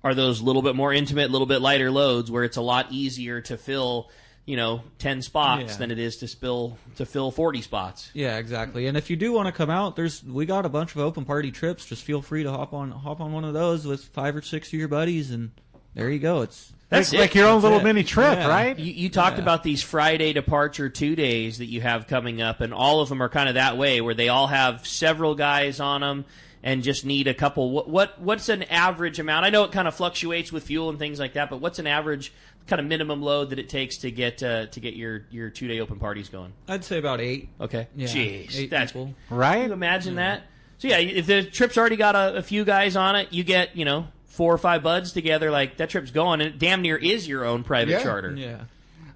S2: are those little bit more intimate, little bit lighter loads where it's a lot easier to fill 10 spots than it is to fill 40 spots.
S6: Yeah, exactly. And if you do want to come out, we got a bunch of open party trips. Just feel free to hop on one of those with 5 or 6 of your buddies, and there you go.
S3: That's like your own little mini trip, right?
S2: You talked about these Friday departure 2 days that you have coming up, and all of them are kind of that way, where they all have several guys on them and just need a couple. What's an average amount? I know it kind of fluctuates with fuel and things like that, but what's an average kind of minimum load that it takes to get your 2 day open parties going?
S6: I'd say about 8.
S2: Okay.
S6: Yeah,
S2: Jeez,
S6: 8
S2: that's
S6: people.
S2: Right. Can you imagine that? So yeah, if the trip's already got a few guys on it, you get 4 or 5 buds together. Like that trip's going, and it damn near is your own private charter.
S6: Yeah.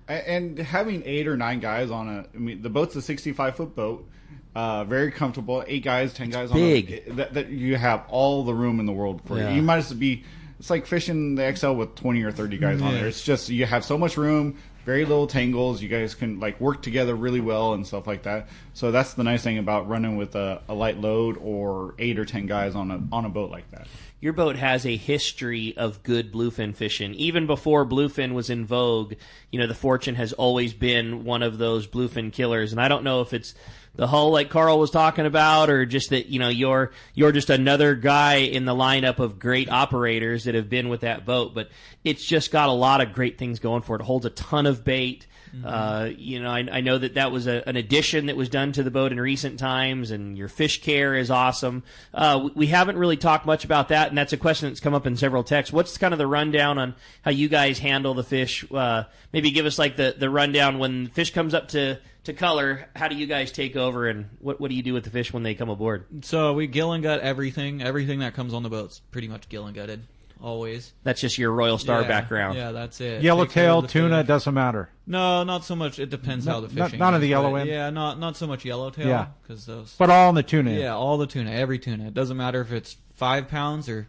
S4: And having 8 or 9 guys on the boat's a 65-foot boat. Very comfortable. 8 guys, 10 guys
S2: big.
S4: on it. That you have all the room in the world for you. You might as well be. It's like fishing the XL with 20 or 30 guys on there. It's just you have so much room, very little tangles. You guys can work together really well and stuff like that. So that's the nice thing about running with a light load or 8 or 10 guys on a boat like that.
S2: Your boat has a history of good bluefin fishing. Even before bluefin was in vogue, the Fortune has always been one of those bluefin killers. And I don't know if it's the hull like Carl was talking about, or just that you're just another guy in the lineup of great operators that have been with that boat. But it's just got a lot of great things going for it. It holds a ton of bait. Mm-hmm. I know that was an addition that was done to the boat in recent times, and your fish care is awesome. We haven't really talked much about that, and that's a question that's come up in several texts. What's kind of the rundown on how you guys handle the fish? Maybe give us the rundown when the fish comes up to color. How do you guys take over, and what do you do with the fish when they come aboard?
S6: So we gill and gut everything that comes on the boat's pretty much gill and gutted. Always.
S2: That's just your Royal Star background.
S6: Yeah, that's it.
S3: Yellowtail, tuna, doesn't matter.
S6: No, not so much. It depends how the fishing
S3: none
S6: is,
S3: of the yellow end?
S6: Yeah, not so much yellowtail. Yeah. But
S3: all in the tuna.
S6: Yeah, all the tuna. Every tuna. It doesn't matter if it's 5 pounds or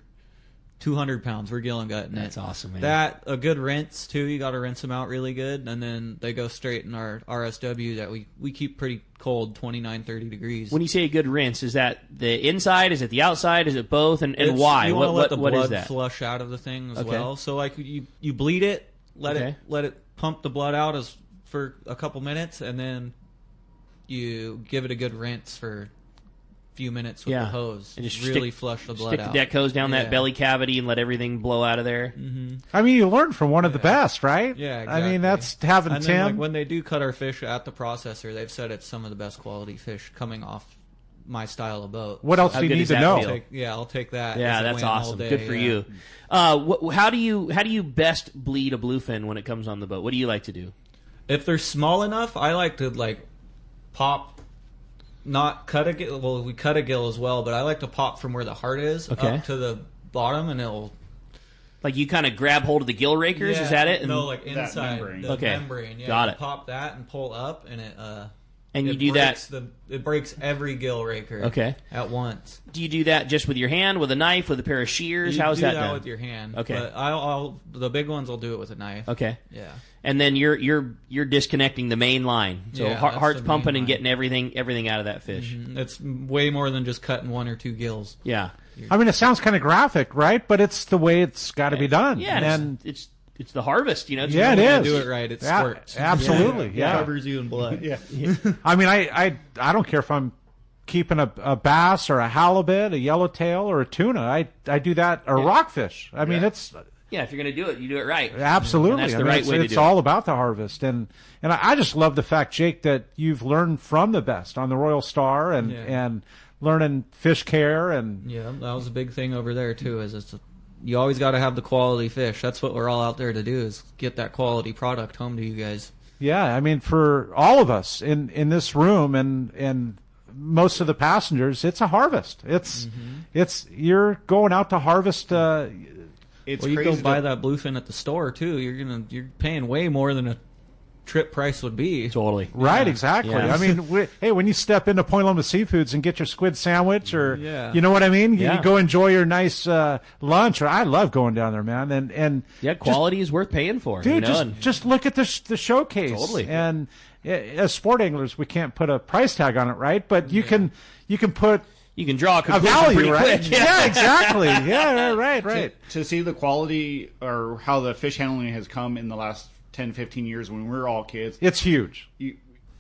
S6: 200 pounds. We're gill and gutting it.
S2: That's awesome, man.
S6: That, a good rinse, too. You got to rinse them out really good. And then they go straight in our RSW that we keep pretty cold, 29, 30 degrees.
S2: When you say a good rinse, is that the inside? Is it the outside? Is it both? And why?
S6: You want to let the
S2: what
S6: blood
S2: is that?
S6: flush out of the thing as well. So, like, you bleed it, let it pump the blood out for a couple minutes, and then you give it a good rinse for a few minutes with the hose.
S2: And just
S6: really flush the blood out.
S2: Stick the deck hose down that belly cavity and let everything blow out of there.
S6: Mm-hmm.
S3: I mean, you learn from one of the best, right?
S6: Yeah, exactly.
S3: I mean, that's having
S6: and
S3: Tim.
S6: Then, like, when they do cut our fish at the processor, they've said it's some of the best quality fish coming off my style of boat.
S3: What else do you need to know?
S6: I'll take that.
S2: Yeah, that's awesome. Good for you. How do you best bleed a bluefin when it comes on the boat? What do you like to do?
S6: If they're small enough, I like to pop, not cut a gill. Well, we cut a gill as well, but I like to pop from where the heart is up to the bottom, and it'll.
S2: Like you kind of grab hold of the gill rakers, is that it?
S6: No, like inside the membrane. Yeah,
S2: got it.
S6: Pop that and pull up, and it.
S2: And you do that.
S6: It breaks every gill raker. At once.
S2: Do you do that just with your hand, with a knife, with a pair of shears? How is that done?
S6: With your hand.
S2: Okay.
S6: But the big ones I'll do it with a knife.
S2: Okay.
S6: Yeah.
S2: And then you're disconnecting the main line, so heart's pumping and getting everything out of that fish.
S6: Mm-hmm. It's way more than just cutting one or two gills.
S2: Yeah.
S3: I mean, it sounds kind of graphic, right? But it's the way it's got to be done.
S2: Yeah, and it's the harvest, you know.
S3: It's it is.
S6: Do it right, it squirts.
S3: Absolutely,
S6: It covers you in blood.
S3: Yeah. I mean, I don't care if I'm keeping a bass or a halibut, a yellowtail, or a tuna. I do that, or rockfish. I mean, it's.
S2: Yeah, if you're going to do it, you do it right.
S3: Absolutely.
S2: And that's the right way to do it.
S3: It's all about the harvest. And I just love the fact, Jake, that you've learned from the best on the Royal Star and learning fish care. And
S6: yeah, that was a big thing over there, too, is you always got to have the quality fish. That's what we're all out there to do, is get that quality product home to you guys.
S3: Yeah, I mean, for all of us in this room and most of the passengers, it's a harvest. It's you're going out to harvest.
S6: It's you go buy that bluefin at the store too. You're paying way more than a trip price would be.
S2: Totally.
S3: Right, exactly.
S2: Yeah.
S3: I mean, hey, when you step into Point Loma Seafoods and get your squid sandwich, or you know what I mean, you go enjoy your nice lunch. Or I love going down there, man. And
S2: quality is worth paying for,
S3: dude.
S2: You know?
S3: Just look at the showcase.
S2: Totally.
S3: And as sport anglers, we can't put a price tag on it, right? But you can put.
S2: You can draw
S3: a value, right?
S2: Quick.
S3: Yeah, exactly. Yeah, right.
S4: To see the quality or how the fish handling has come in the last 10, 15 years when we were all kids.
S3: It's huge.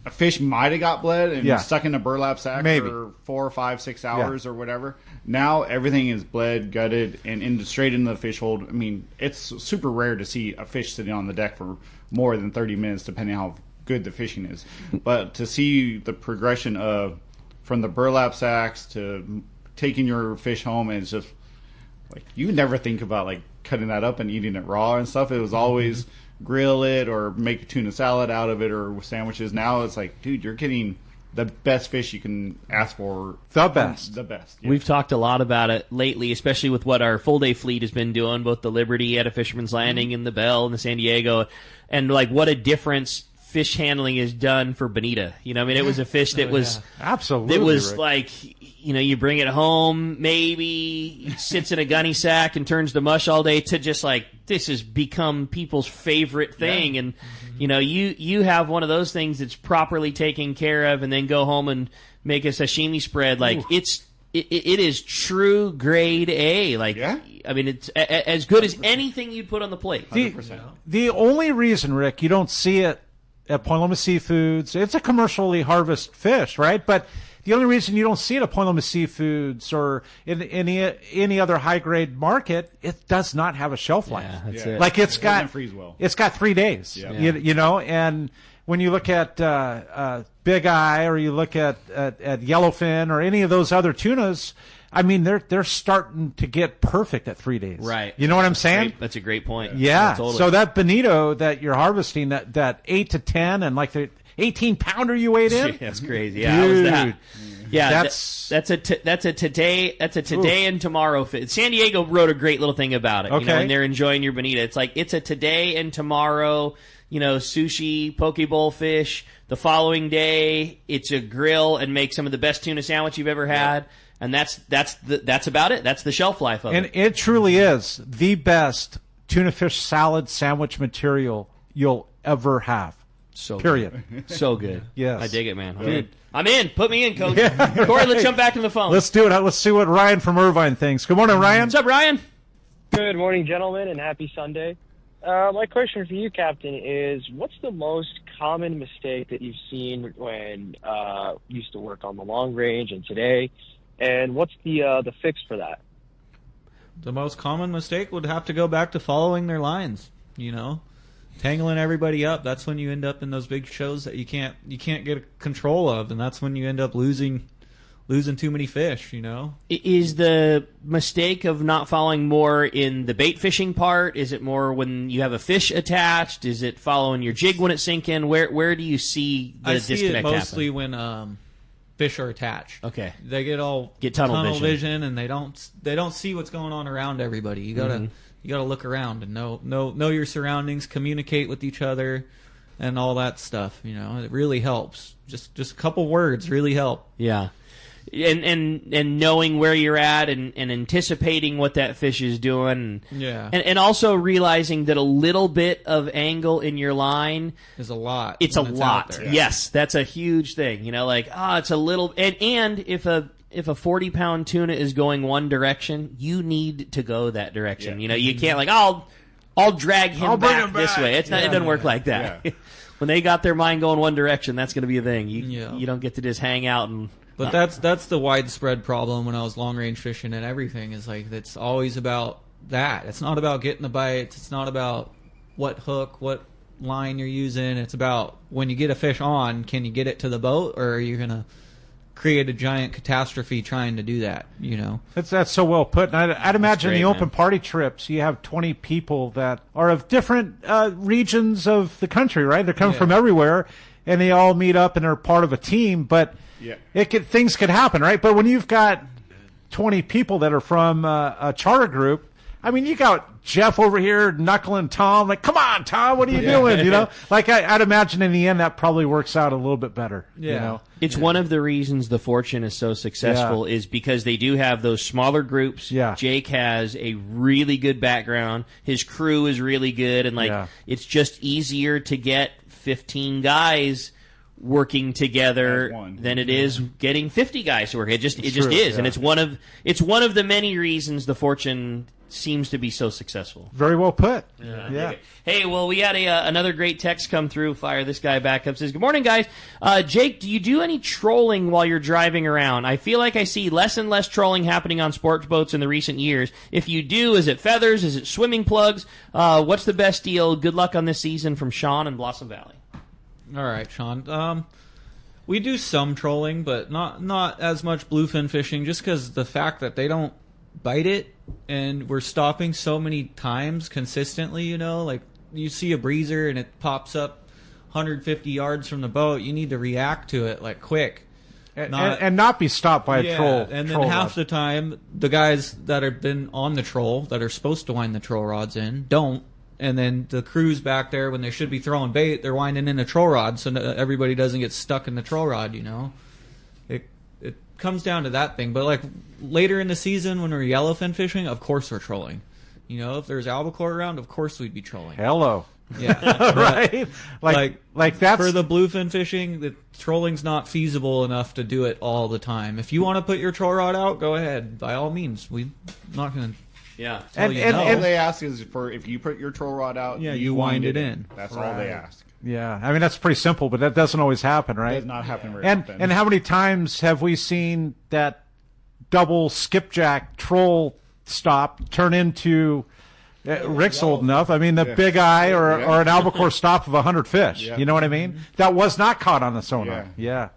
S4: A fish might have got bled and stuck in a burlap sack for 4, 5, 6 hours or whatever. Now everything is bled, gutted, and straight into the fish hold. I mean, it's super rare to see a fish sitting on the deck for more than 30 minutes, depending on how good the fishing is. But to see the progression of from the burlap sacks to taking your fish home, and it's just like you never think about like cutting that up and eating it raw and stuff. It was always grill it or make a tuna salad out of it or sandwiches. Now it's like, dude, you're getting the best fish you can ask for.
S3: The best.
S4: Yeah.
S2: We've talked a lot about it lately, especially with what our full day fleet has been doing, both the Liberty at a Fisherman's Landing and the Bell and the San Diego, and like what a difference fish handling is done for bonita. You know, I mean, it was a fish that was
S3: absolutely.
S2: It was
S3: Rick.
S2: like, you know, you bring it home, maybe sits in a gunny sack and turns to mush all day, to just like this has become people's favorite thing. And you know, you have one of those things that's properly taken care of, and then go home and make a sashimi spread. Like it is true grade A. Like I mean, it's as good as anything you'd put on the plate.
S4: 100%.
S3: The only reason, Rick, you don't see it at Point Loma Seafoods, it's a commercially harvested fish, right? But the only reason you don't see it at Point Loma Seafoods or in any other high grade market, it does not have a shelf life.
S2: Yeah, that's it.
S3: Like
S4: it doesn't freeze well.
S3: It's got 3 days.
S4: Yeah.
S3: You know, and when you look at Big Eye or you look at Yellowfin or any of those other tunas, I mean, they're starting to get perfect at 3 days.
S2: Right.
S3: You know what I'm saying?
S2: That's a great point.
S3: Yeah.
S2: Totally.
S3: So that bonito that you're harvesting, that 8 to 10 and like the 18 pounder you weighed in.
S2: That's crazy. Yeah,
S3: dude.
S2: that. Yeah, that's a today and tomorrow fit. San Diego wrote a great little thing about it.
S3: Okay.
S2: You know, and they're enjoying your bonita. It's like it's a today and tomorrow. You know, sushi, poke bowl fish. The following day, it's a grill and make some of the best tuna sandwich you've ever had. And that's about it. That's the shelf life of it.
S3: And it truly is the best tuna fish salad sandwich material you'll ever have.
S2: So
S3: period.
S2: Good. So good.
S3: Yes.
S2: I dig it, man. Dude, I'm in. Put me in, Coach. Corey, let's jump back to the phone.
S3: Let's do it. Let's see what Ryan from Irvine thinks. Good morning, Ryan.
S2: What's up, Ryan?
S15: Good morning, gentlemen, and happy Sunday. My question for you, Captain, is what's the most common mistake that you've seen when you used to work on the long range and today, and what's the fix for that?
S6: The most common mistake would have to go back to following their lines, tangling everybody up. That's when you end up in those big shows that you can't get control of, and that's when you end up losing too many fish,
S2: Is the mistake of not following more in the bait fishing part? Is it more when you have a fish attached? Is it following your jig when it's sinking? Where do you see the disconnect happen?
S6: I see it mostly when fish are attached.
S2: Okay.
S6: They get tunnel vision and they don't see what's going on around everybody. You gotta look around and know your surroundings, communicate with each other, and all that stuff. It really helps. Just a couple words really help.
S2: Yeah. And knowing where you're at and anticipating what that fish is doing.
S6: Yeah.
S2: And also realizing that a little bit of angle in your line
S6: is a lot.
S2: It's a lot. Yes, that's a huge thing. It's a little. And if a 40-pound tuna is going one direction, you need to go that direction.
S4: Yeah.
S2: You can't I'll drag him back this way. It doesn't work like that. Yeah. When they got their mind going one direction, that's going to be a thing. You don't get to just hang out and.
S6: But that's the widespread problem when I was long range fishing and everything is it's always about that. It's not about getting the bites. It's not about what hook, what line you're using. It's about when you get a fish on, can you get it to the boat, or are you gonna create a giant catastrophe trying to do that?
S3: That's so well put. And I'd imagine
S2: great,
S3: the open
S2: man.
S3: party trips, you have 20 people that are of different regions of the country, right? They're coming from everywhere, and they all meet up and are part of a team, but.
S4: Yeah.
S3: Things could happen, right? But when you've got 20 people that are from a charter group, you got Jeff over here knuckling Tom, come on, Tom, what are you doing? I'd imagine in the end that probably works out a little bit better.
S6: Yeah.
S2: It's one of the reasons the Fortune is so successful is because they do have those smaller groups.
S3: Yeah.
S2: Jake has a really good background. His crew is really good, and it's just easier to get 15 guys working together than it is getting 50 guys to work. It just is, and it's one of the many reasons the Fortune seems to be so successful.
S3: Very well put.
S2: Yeah. Hey, well, we had another great text come through. Fire this guy back up. Says, "Good morning, guys. Jake, do you do any trolling while you're driving around? I feel like I see less and less trolling happening on sports boats in the recent years. If you do, is it feathers? Is it swimming plugs? What's the best deal? Good luck on this season." From Sean in Blossom Valley.
S6: All right, Sean. We do some trolling, but not as much bluefin fishing, just because the fact that they don't bite it, and we're stopping so many times consistently. You see a breezer and it pops up 150 yards from the boat. You need to react to it quick,
S3: and not be stopped by a troll.
S6: And then half the time, the guys that have been on the troll that are supposed to wind the troll rods in don't. And then the crew's back there when they should be throwing bait, they're winding in a troll rod so everybody doesn't get stuck in the troll rod, It comes down to that thing. But later in the season when we're yellowfin fishing, of course we're trolling. If there's albacore around, of course we'd be trolling.
S3: Hello.
S6: Yeah.
S3: Right? Like that's...
S6: For the bluefin fishing, the trolling's not feasible enough to do it all the time. If you want to put your troll rod out, go ahead. By all means. We're not going to...
S2: Yeah,
S4: all they ask is for if you put your troll rod out,
S6: you wind it in.
S4: That's all they ask.
S3: Yeah, that's pretty simple, but that doesn't always happen, right?
S4: It does not happen very often.
S3: And how many times have we seen that double skipjack troll stop turn into Rick's old enough? The big eye or an albacore stop of 100 fish. Yeah. You know what I mean? That was not caught on the sonar. Yeah.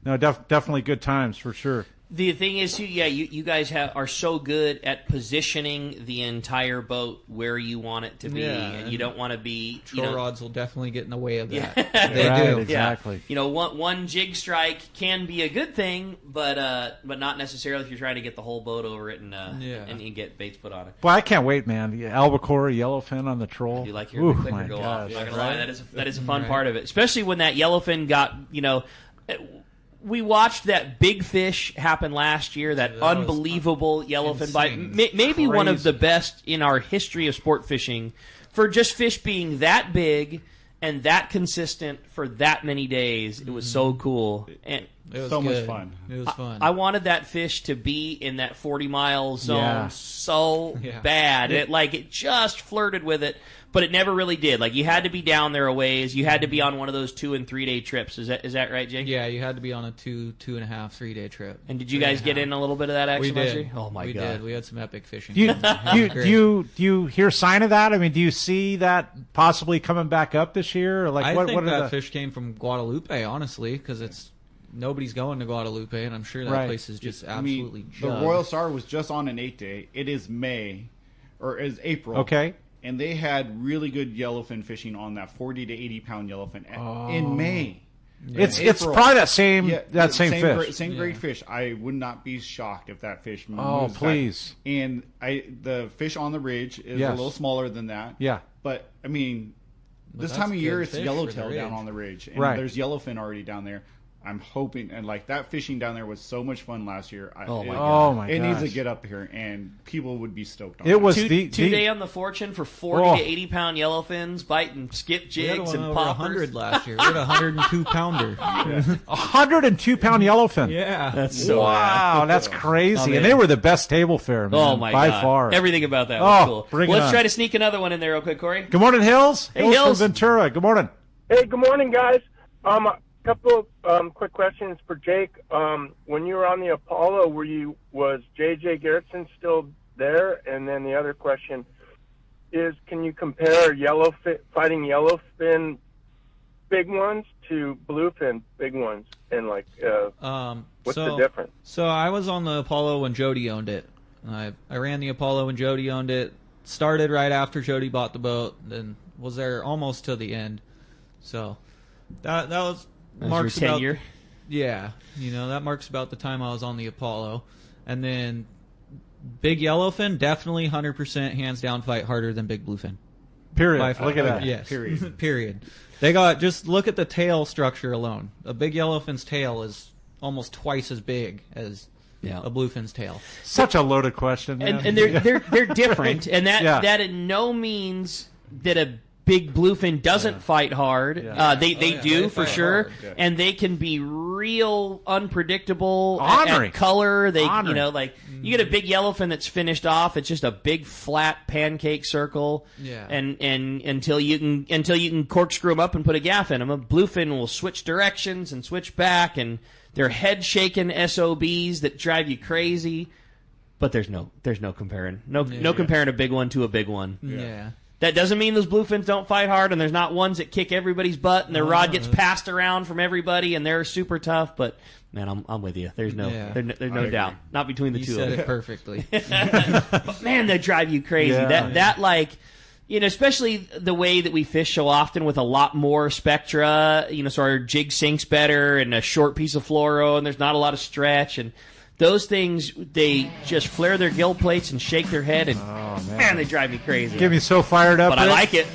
S3: No, definitely good times for sure.
S2: The thing is, too, you guys are so good at positioning the entire boat where you want it to be, and you don't want to be...
S6: Troll rods will definitely get in the way of that.
S2: They
S3: do. Exactly.
S2: Yeah. One jig strike can be a good thing, but not necessarily if you're trying to get the whole boat over it and get baits put on it.
S3: Well, I can't wait, man. The albacore, yellowfin on the troll.
S2: You like hearing the clicker go off. I'm not going to lie. That is a fun part of it, especially when that yellowfin got, we watched that big fish happen last year, that unbelievable yellowfin bite. Maybe one of the best in our history of sport fishing for just fish being that big and that consistent for that many days. It was so cool. And
S6: it was
S4: so
S6: good.
S4: much fun.
S6: It was fun.
S2: I wanted that fish to be in that 40-mile zone so bad. It just flirted with it, but it never really did. Like, you had to be down there a ways. You had to be on one of those 2 and 3 day trips. Is that right, Jake?
S6: Yeah, you had to be on a 2.5, 3 day trip.
S2: And did you guys get in a little bit of that action last year?
S6: We
S2: Oh my
S6: we
S2: god,
S6: did. We had some epic fishing.
S3: Do you hear sign of that? I mean, do you see that possibly coming back up this year? Or
S6: I think that fish came from Guadalupe, honestly, because nobody's going to Guadalupe, and I'm sure that place is just absolutely jugged.
S4: The Royal Star was just on an 8 day. It is April.
S3: Okay.
S4: And they had really good yellowfin fishing on that 40 to 80 pound yellowfin in May.
S3: Yeah. It's probably that same fish.
S4: Same great fish. I would not be shocked if that fish moves.
S3: Oh, please.
S4: Back. And the fish on the ridge is a little smaller than that.
S3: Yeah.
S4: But, I mean, this time of year it's yellowtail down on the ridge. And there's yellowfin already down there. I'm hoping, and that fishing down there was so much fun last year. It needs to get up here, and people would be stoked on it.
S3: It was
S2: two day on the Fortune for 40 to 80 pound yellowfins biting skip jigs and poppers.
S6: 100 last year. We had a 102 pounder.
S3: 102 pound yellowfin.
S6: Yeah,
S2: that's so
S3: wow. That's crazy, and they were the best table fare, man,
S2: oh my
S3: by
S2: god,
S3: far.
S2: Everything about that was cool. Let's try
S3: to
S2: sneak another one in there real quick, Corey.
S3: Good morning, Hills.
S2: Hey, Hills
S3: from Ventura. Good morning.
S16: Hey, good morning, guys. Couple of quick questions for Jake. When you were on the Apollo, was J.J. Gertzen still there? And then the other question is, can you compare fighting yellowfin big ones to bluefin big ones? And what's the difference?
S6: So I was on the Apollo when Jody owned it. I ran the Apollo when Jody owned it. Started right after Jody bought the boat, then was there almost to the end. So that was. Marks
S2: your tenure?
S6: About, yeah, that marks about the time I was on the Apollo. And then big yellowfin, definitely 100% hands down fight harder than big bluefin.
S3: Period. Look at that.
S6: Yes. Period. Just look at the tail structure alone. A big yellowfin's tail is almost twice as big as a bluefin's tail.
S3: Such a loaded question, man.
S2: And they're different, and that in no means that a big bluefin doesn't fight hard. They do for sure, and they can be real unpredictable at color. You get a big yellowfin that's finished off. It's just a big flat pancake circle.
S6: Yeah.
S2: And until you can corkscrew them up and put a gaff in them, a bluefin will switch directions and switch back, and they're head shaking SOBs that drive you crazy. But there's no comparing. No comparing a big one to a big one.
S6: Yeah.
S2: That doesn't mean those bluefins don't fight hard, and there's not ones that kick everybody's butt, and their rod gets passed around from everybody, and they're super tough. But man, I'm with you. There's no doubt. Not between the two of them.
S6: You said it perfectly.
S2: But man, they drive you crazy. Especially the way that we fish so often with a lot more spectra. So our jig sinks better, and a short piece of fluoro, and there's not a lot of stretch, and those things, they just flare their gill plates and shake their head, and man, they drive me crazy.
S3: Get me so fired up.
S2: But I like it.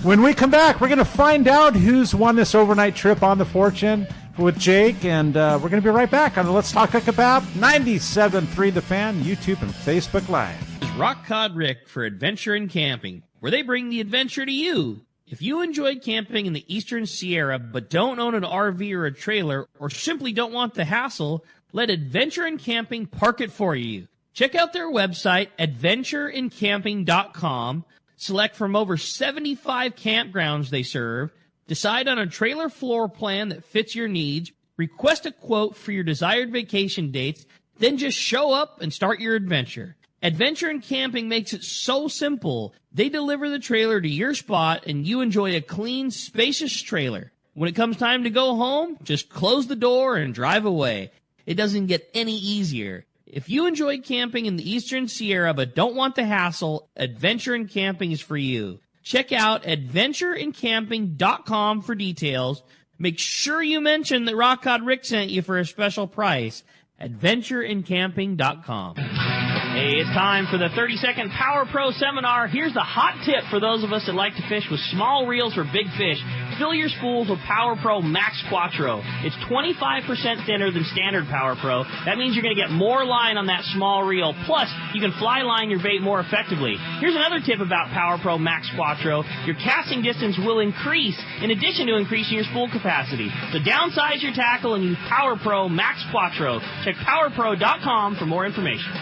S3: When we come back, we're going to find out who's won this overnight trip on the Fortune with Jake, and we're going to be right back on the Let's Talk Hookup app, 97.3 The Fan, YouTube, and Facebook Live.
S2: This is Rock Cod Rick for Adventure and Camping, where they bring the adventure to you. If you enjoyed camping in the Eastern Sierra but don't own an RV or a trailer, or simply don't want the hassle, let Adventure and Camping park it for you. Check out their website, adventureandcamping.com. Select from over 75 campgrounds they serve. Decide on a trailer floor plan that fits your needs. Request a quote for your desired vacation dates. Then just show up and start your adventure. Adventure and Camping makes it so simple. They deliver the trailer to your spot, and you enjoy a clean, spacious trailer. When it comes time to go home, just close the door and drive away. It doesn't get any easier. If you enjoy camping in the Eastern Sierra but don't want the hassle, Adventure and Camping is for you. Check out adventureandcamping.com for details. Make sure you mention that Rock Cod Rick sent you for a special price. adventureandcamping.com. Hey, it's time for the 30-second Power Pro Seminar. Here's the hot tip for those of us that like to fish with small reels for big fish. fill your spools with Power Pro Max Quattro. It's 25% thinner than standard Power Pro. That means you're going to get more line on that small reel. Plus, you can fly line your bait more effectively. Here's another tip about Power Pro Max Quattro. Your casting distance will increase in addition to increasing your spool capacity. So downsize your tackle and use Power Pro Max Quattro. Check PowerPro.com for more information.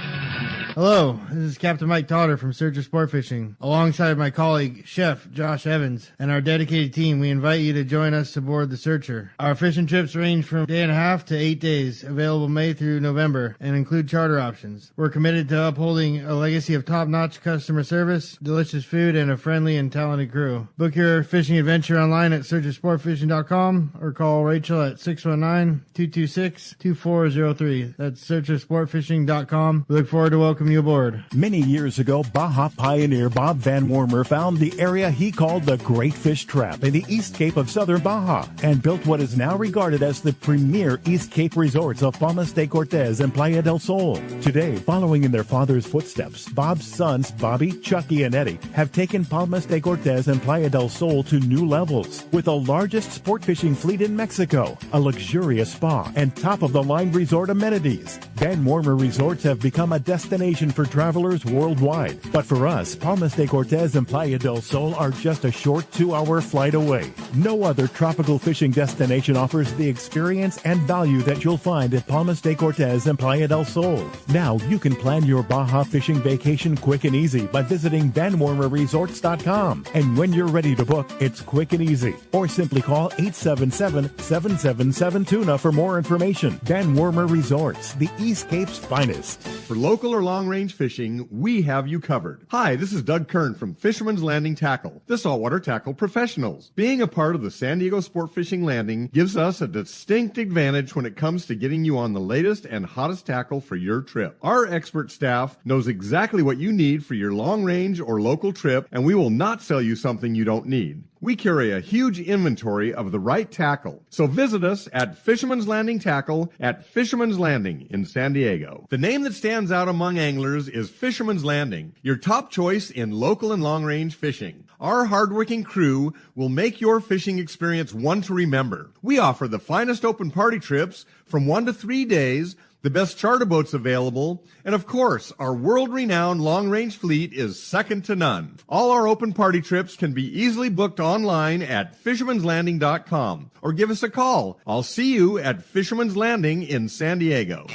S17: Hello, this is Captain Mike Totter from Searcher Sport Fishing. Alongside my colleague, Chef Josh Evans, and our dedicated team, we invite you to join us aboard the Searcher. Our fishing trips range from 1.5 to 8 days, available May through November, and include charter options. We're committed to upholding a legacy of top-notch customer service, delicious food, and a friendly and talented crew. Book your fishing adventure online at searchersportfishing.com or call Rachel at 619-226-2403. That's searchersportfishing.com. We look forward to welcoming you aboard.
S11: Many years ago, Baja pioneer Bob Van Wormer found the area he called the Great Fish Trap in the East Cape of southern Baja and built what is now regarded as the premier East Cape resorts of Palmas de Cortez and Playa del Sol. Today, following in their father's footsteps, Bob's sons, Bobby, Chucky, and Eddie, have taken Palmas de Cortez and Playa del Sol to new levels with the largest sport fishing fleet in Mexico, a luxurious spa, and top-of-the-line resort amenities. Van Wormer Resorts have become a destination for travelers worldwide. But for us, Palmas de Cortez and Playa del Sol are just a short 2-hour flight away. No other tropical fishing destination offers the experience and value that you'll find at Palmas de Cortez and Playa del Sol. Now you can plan your Baja fishing vacation quick and easy by visiting VanWormerResorts.com. And when you're ready to book, it's quick and easy. Or simply call 877-777-TUNA for more information. Van Wormer Resorts, the East Cape's finest.
S18: For local or long-range fishing, we have you covered. Hi, this is Doug Kern from Fisherman's Landing Tackle, the saltwater tackle professionals. Being a part of the San Diego Sport Fishing Landing gives us a distinct advantage when it comes to getting you on the latest and hottest tackle for your trip. Our expert staff knows exactly what you need for your long-range or local trip, and we will not sell you something you don't need. We carry a huge inventory of the right tackle. So visit us at Fisherman's Landing Tackle at Fisherman's Landing in San Diego. The name that stands out among anglers is Fisherman's Landing, your top choice in local and long-range fishing. Our hardworking crew will make your fishing experience one to remember. We offer the finest open party trips from 1 to 3 days, the best charter boats available, and of course, our world-renowned long-range fleet is second to none. All our open party trips can be easily booked online at fishermanslanding.com or give us a call. I'll see you at Fisherman's Landing in San Diego.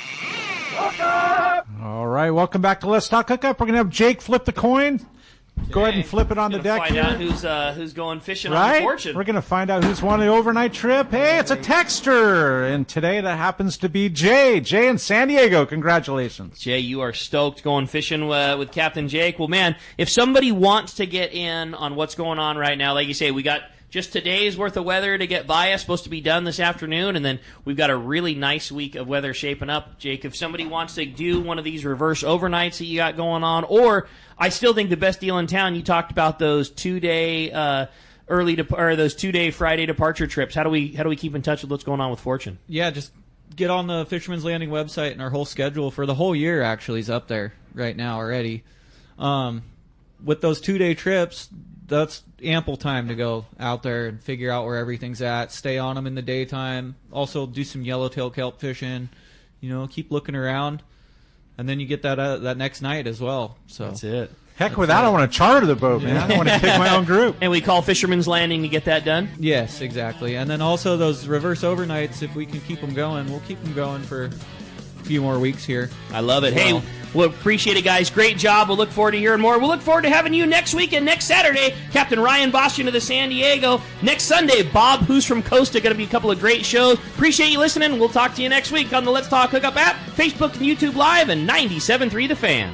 S3: All right, welcome back to Let's Talk Hookup. We're going to have Jake flip the coin. Go ahead and flip it on the deck
S2: find
S3: here.
S2: out who's going fishing
S3: right?
S2: on the Fortune.
S3: We're going to find out who's won the overnight trip. Hey, it's a texter. And today that happens to be Jay. Jay in San Diego. Congratulations.
S2: Jay, you are stoked going fishing with Captain Jake. Well, man, if somebody wants to get in on what's going on right now, like you say, we got just today's worth of weather to get by us, supposed to be done this afternoon, and then we've got a really nice week of weather shaping up. Jake, if somebody wants to do one of these reverse overnights that you got going on, or I still think the best deal in town, you talked about those 2-day those 2-day Friday departure trips. How do we keep in touch with what's going on with Fortune?
S6: Yeah, just get on the Fisherman's Landing website, and our whole schedule for the whole year actually is up there right now already. With those 2-day trips, that's ample time to go out there and figure out where everything's at, stay on them in the daytime, also do some yellowtail kelp fishing, keep looking around, and then you get that next night as well. So
S2: that's it.
S3: Heck with that, I want to charter the boat, man. I want to pick my own group.
S2: And we call Fisherman's Landing to get that done?
S6: Yes, exactly. And then also those reverse overnights, if we can keep them going, we'll keep them going for a few more weeks here.
S2: I love it. Hey, we'll appreciate it, guys. Great job. We'll look forward to hearing more. We'll look forward to having you next week and next Saturday. Captain Ryan Boston of the San Diego. Next Sunday, Bob, who's from Costa. Going to be a couple of great shows. Appreciate you listening. We'll talk to you next week on the Let's Talk Hookup app, Facebook and YouTube Live, and 97.3 The Fan.